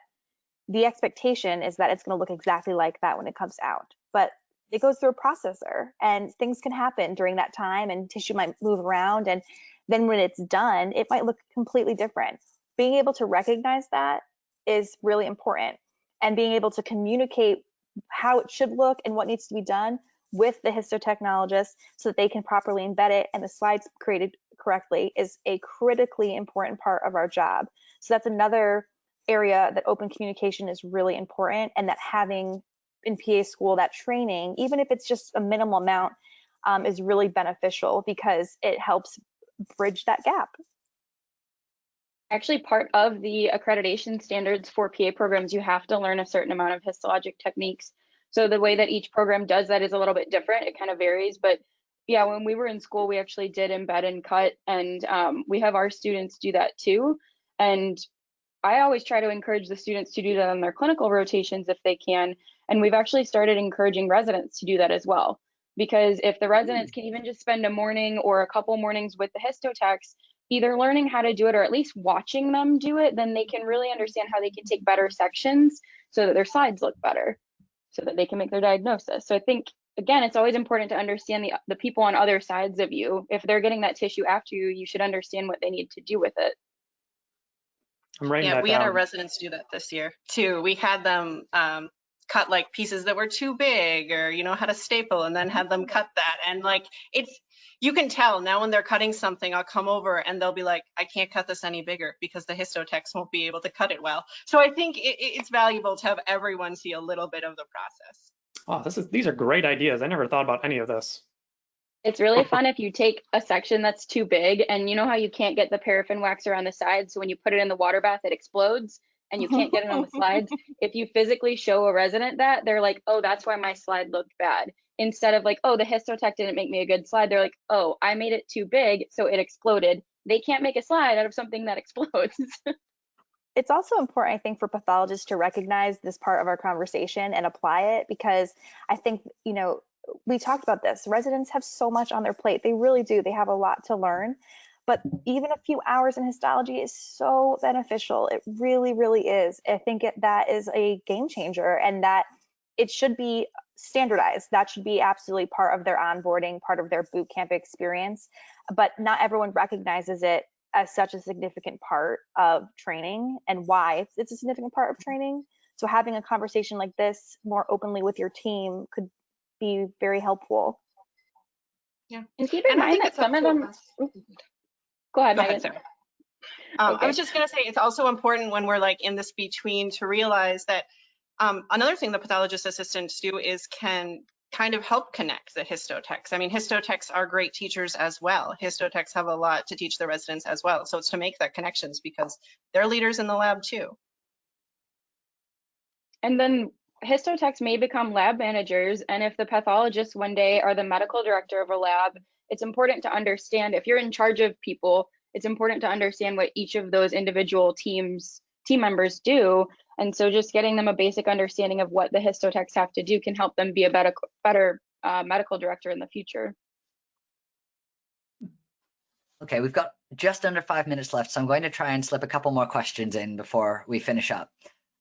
the expectation is that it's going to look exactly like that when it comes out. But it goes through a processor, and things can happen during that time, and tissue might move around. And then when it's done, it might look completely different. Being able to recognize that is really important, and being able to communicate how it should look and what needs to be done with the histotechnologist so that they can properly embed it and the slides created correctly is a critically important part of our job. So that's another area that open communication is really important, and that having in PA school that training, even if it's just a minimal amount, is really beneficial because it helps bridge that gap. Actually, part of the accreditation standards for PA programs, you have to learn a certain amount of histologic techniques. So the way that each program does that is a little bit different. It kind of varies, but yeah, when we were in school, we actually did embed and cut, and we have our students do that too. And I always try to encourage the students to do that on their clinical rotations if they can. And we've actually started encouraging residents to do that as well. Because if the residents can even just spend a morning or a couple mornings with the histotechs, either learning how to do it or at least watching them do it, then they can really understand how they can take better sections so that their slides look better, so that they can make their diagnosis. So I think, again, it's always important to understand the people on other sides of you. If they're getting that tissue after you, you should understand what they need to do with it. I'm writing Yeah, that we down. had our residents do that this year too. We had them cut like pieces that were too big, or how to staple and then had them cut that. And like, you can tell now when they're cutting something, I'll come over and they'll be like, I can't cut this any bigger because the histotext won't be able to cut it well. So I think it's valuable to have everyone see a little bit of the process. Oh, these are great ideas. I never thought about any of this. It's really fun if you take a section that's too big, and you know how you can't get the paraffin wax around the side, so when you put it in the water bath, it explodes and you can't get it on the slides. If you physically show a resident that, they're like, oh, that's why my slide looked bad. Instead of like, oh, the histotech didn't make me a good slide, they're like, oh, I made it too big, so it exploded. They can't make a slide out of something that explodes. It's also important, I think, for pathologists to recognize this part of our conversation and apply it, because I think, we talked about this. Residents have so much on their plate. They really do. They have a lot to learn. But even a few hours in histology is so beneficial. It really, really is. I think that is a game changer, and that it should be standardized. That should be absolutely part of their onboarding, part of their boot camp experience. But not everyone recognizes it as such a significant part of training, and why it's a significant part of training. So having a conversation like this more openly with your team could be very helpful. Yeah. And keep in mind that some of them, go ahead, Megan. Sarah. I was just going to say, it's also important when we're like in this between to realize that another thing the pathologist assistants do is can kind of help connect the histotechs. I mean, histotechs are great teachers as well. Histotechs have a lot to teach the residents as well. So it's to make that connections, because they're leaders in the lab too. And then histotechs may become lab managers, and if the pathologists one day are the medical director of a lab, it's important to understand, if you're in charge of people, it's important to understand what each of those individual team members do. And so just getting them a basic understanding of what the histotechs have to do can help them be a better medical director in the future. Okay, we've got just under 5 minutes left, so I'm going to try and slip a couple more questions in before we finish up.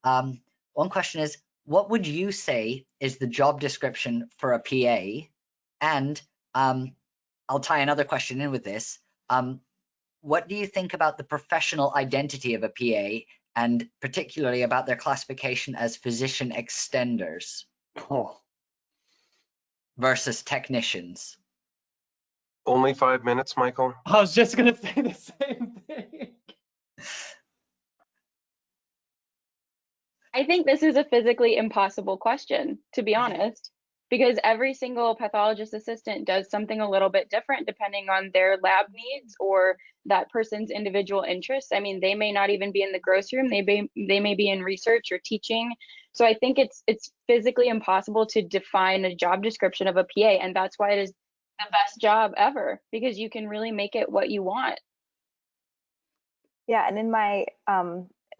One question is, what would you say is the job description for a PA? And I'll tie another question in with this. What do you think about the professional identity of a PA, and particularly about their classification as physician extenders versus technicians? Only 5 minutes, Michael? I was just going to say the same thing. I think this is a physically impossible question, to be honest, because every single pathologist assistant does something a little bit different depending on their lab needs or that person's individual interests. I mean, they may not even be in the gross room. They may be in research or teaching. So I think it's physically impossible to define a job description of a PA, and that's why it is the best job ever, because you can really make it what you want. Yeah, and in my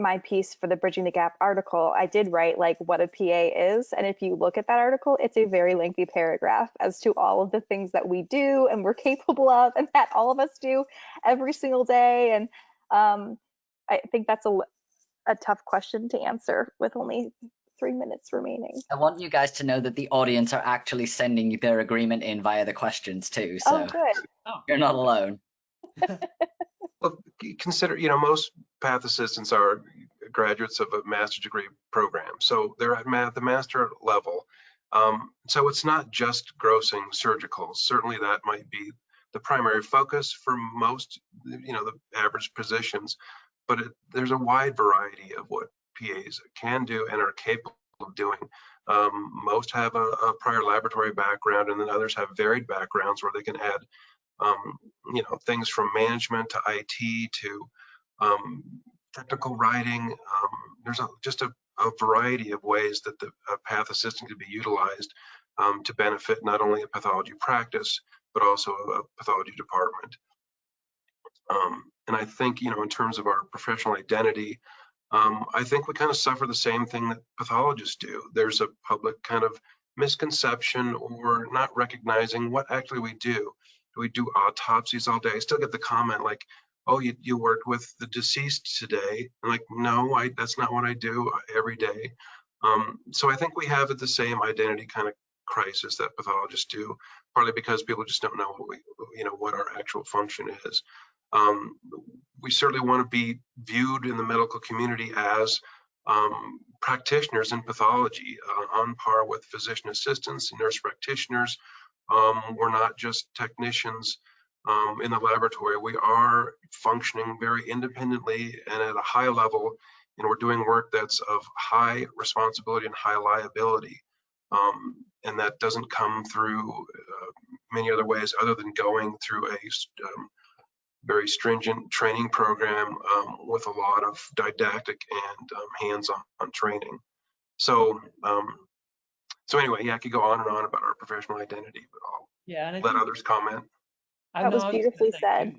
my piece for the Bridging the Gap article, I did write like what a PA is. And if you look at that article, it's a very lengthy paragraph as to all of the things that we do and we're capable of, and that all of us do every single day. And I think that's a tough question to answer with only 3 minutes remaining. I want you guys to know that the audience are actually sending you their agreement in via the questions too. So good. You're not alone. Well, consider, most path assistants are graduates of a master's degree program. So they're at the master level. So it's not just grossing surgicals. Certainly that might be the primary focus for most, the average positions, but there's a wide variety of what PAs can do and are capable of doing. Most have a prior laboratory background, and then others have varied backgrounds where they can add things from management to IT to technical writing. There's just a variety of ways that the path assistant could be utilized to benefit not only a pathology practice, but also a pathology department. And I think, in terms of our professional identity, I think we kind of suffer the same thing that pathologists do. There's a public kind of misconception or not recognizing what actually we do. Do we do autopsies all day? I still get the comment like, oh, you worked with the deceased today. I'm like, no, that's not what I do every day. So I think we have the same identity kind of crisis that pathologists do, partly because people just don't know what our actual function is. We certainly want to be viewed in the medical community as practitioners in pathology, on par with physician assistants and nurse practitioners. We're not just technicians in the laboratory. We are functioning very independently and at a high level, and we're doing work that's of high responsibility and high liability. And that doesn't come through many other ways other than going through a very stringent training program with a lot of didactic and hands-on training. So, so anyway, yeah, I could go on and on about our professional identity, but I'll let others comment. That was beautifully said.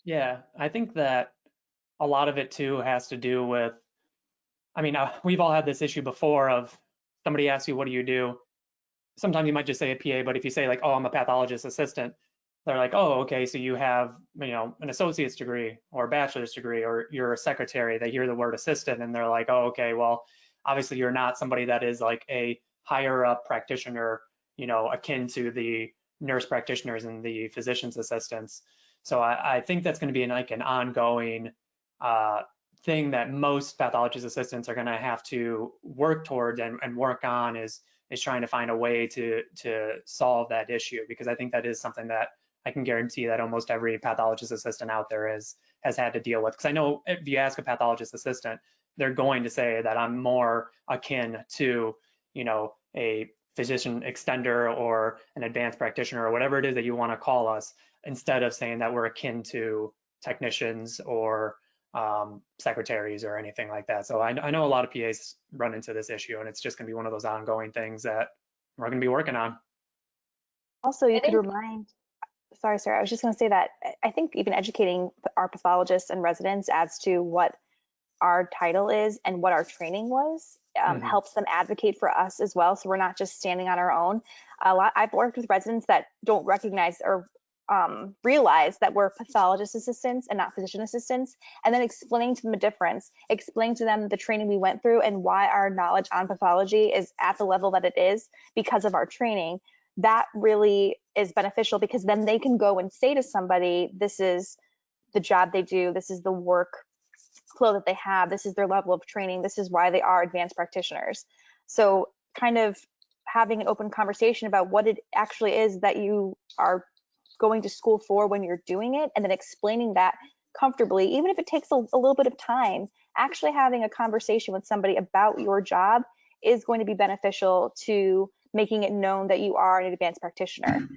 Yeah, I think that a lot of it too has to do with, I mean, we've all had this issue before of somebody asks you, what do you do? Sometimes you might just say a PA, but if you say like, oh, I'm a pathologist assistant, they're like, oh, okay, so you have, you know, an associate's degree or a bachelor's degree, or you're a secretary. They hear the word assistant and they're like, oh, okay, well, obviously you're not somebody that is like a higher up practitioner, you know, akin to the nurse practitioners and the physician's assistants. So I think that's going to be like an ongoing thing that most pathologist assistants are going to have to work towards and work on is trying to find a way to solve that issue, because I think that is something that I can guarantee that almost every pathologist assistant out there has had to deal with. Because I know if you ask a pathologist assistant, they're going to say that I'm more akin to, you know, a physician extender or an advanced practitioner or whatever it is that you want to call us, instead of saying that we're akin to technicians or secretaries or anything like that. So I know a lot of PAs run into this issue, and it's just going to be one of those ongoing things that we're going to be working on. Also, you could remind, sorry, I was just going to say that I think even educating our pathologists and residents as to what our title is and what our training was helps them advocate for us as well. So we're not just standing on our own. I've worked with residents that don't recognize or realize that we're pathologist assistants and not physician assistants, and then explaining to them the difference, explaining to them the training we went through and why our knowledge on pathology is at the level that it is because of our training. That really is beneficial, because then they can go and say to somebody, this is the job they do, this is the work flow that they have, this is their level of training, this is why they are advanced practitioners. So kind of having an open conversation about what it actually is that you are going to school for when you're doing it, and then explaining that comfortably, even if it takes a little bit of time. Actually having a conversation with somebody about your job is going to be beneficial to making it known that you are an advanced practitioner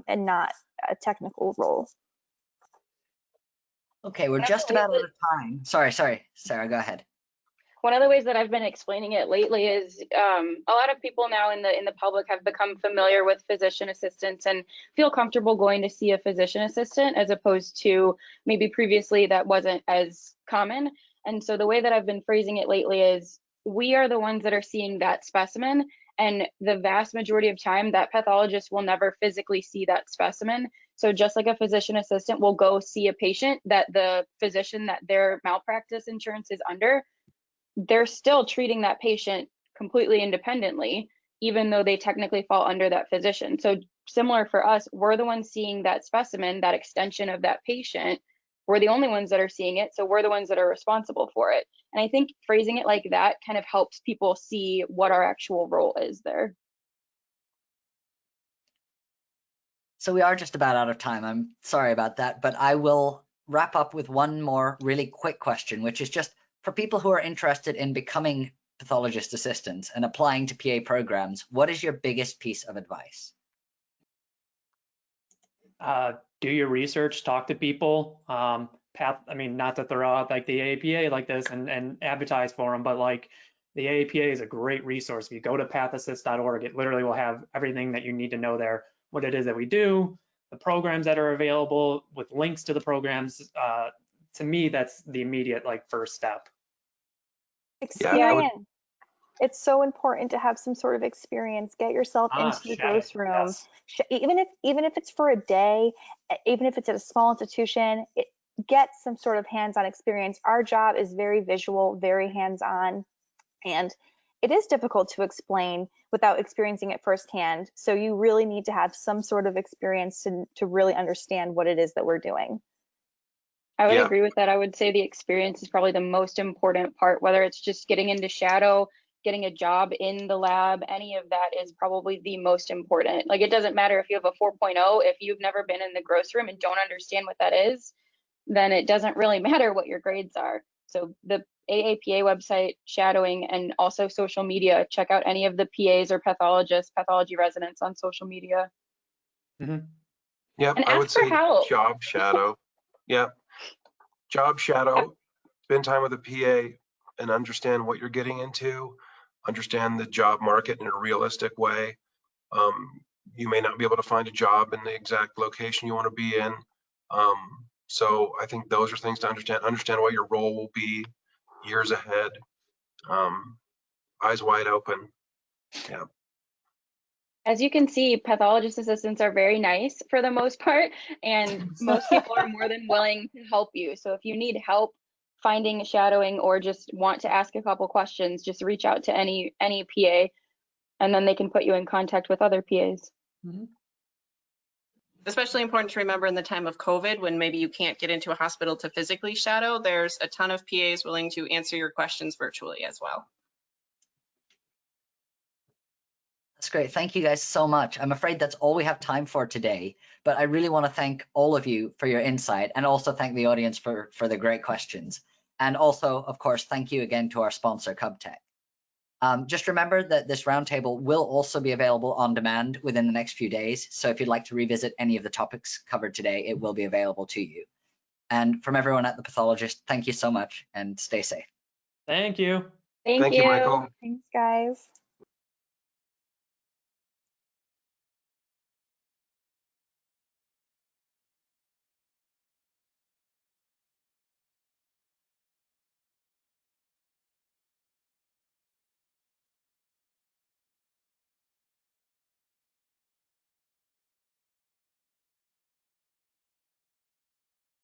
and not a technical role. Okay, we're just about out of time. Sorry, Sarah, go ahead. One of the ways that I've been explaining it lately is a lot of people now in the public have become familiar with physician assistants and feel comfortable going to see a physician assistant, as opposed to maybe previously that wasn't as common. And so the way that I've been phrasing it lately is, we are the ones that are seeing that specimen, and the vast majority of time that pathologist will never physically see that specimen. So just like a physician assistant will go see a patient that the physician that their malpractice insurance is under, they're still treating that patient completely independently, even though they technically fall under that physician. So similar for us, we're the ones seeing that specimen, that extension of that patient. We're the only ones that are seeing it, so we're the ones that are responsible for it. And I think phrasing it like that kind of helps people see what our actual role is there. So we are just about out of time. I'm sorry about that, but I will wrap up with one more really quick question, which is just for people who are interested in becoming pathologist assistants and applying to PA programs, what is your biggest piece of advice? Do your research, talk to people. I mean, not to throw out like the AAPA like this and advertise for them, but like the AAPA is a great resource. If you go to pathassist.org, it literally will have everything that you need to know there, what it is that we do, the programs that are available with links to the programs. To me, that's the immediate like first step. Experience. Yeah, it's so important to have some sort of experience. Get yourself into the gross room. Yes. Even if it's for a day, even if it's at a small institution, get some sort of hands-on experience. Our job is very visual, very hands-on, and it is difficult to explain without experiencing it firsthand. So you really need to have some sort of experience to really understand what it is that we're doing. I would Yeah. agree with that. I would say the experience is probably the most important part, whether it's just getting into shadow, getting a job in the lab, any of that is probably the most important. Like, it doesn't matter if you have a 4.0, if you've never been in the gross room and don't understand what that is, then it doesn't really matter what your grades are. So the AAPA website, shadowing, and also social media, check out any of the PAs or pathologists, pathology residents on social media. Yep, And I would ask for say help. job shadow. Yep, job shadow, spend time with a PA and understand what you're getting into, understand the job market in a realistic way. You may not be able to find a job in the exact location you want to be in. So I think those are things to understand what your role will be years ahead. Eyes wide open. Yeah. As you can see, pathologist assistants are very nice for the most part, and most people are more than willing to help you. So if you need help finding shadowing or just want to ask a couple questions, just reach out to any PA, and then they can put you in contact with other PAs. Especially important to remember in the time of COVID, when maybe you can't get into a hospital to physically shadow, there's a ton of PAs willing to answer your questions virtually as well. That's great. Thank you guys so much. I'm afraid that's all we have time for today, but I really want to thank all of you for your insight and also thank the audience for the great questions. And also, of course, thank you again to our sponsor, CubTech. Just remember that this roundtable will also be available on demand within the next few days. So if you'd like to revisit any of the topics covered today, it will be available to you. And from everyone at the Pathologist, thank you so much and stay safe. Thank you. Thank you, you. Michael. Thanks, guys.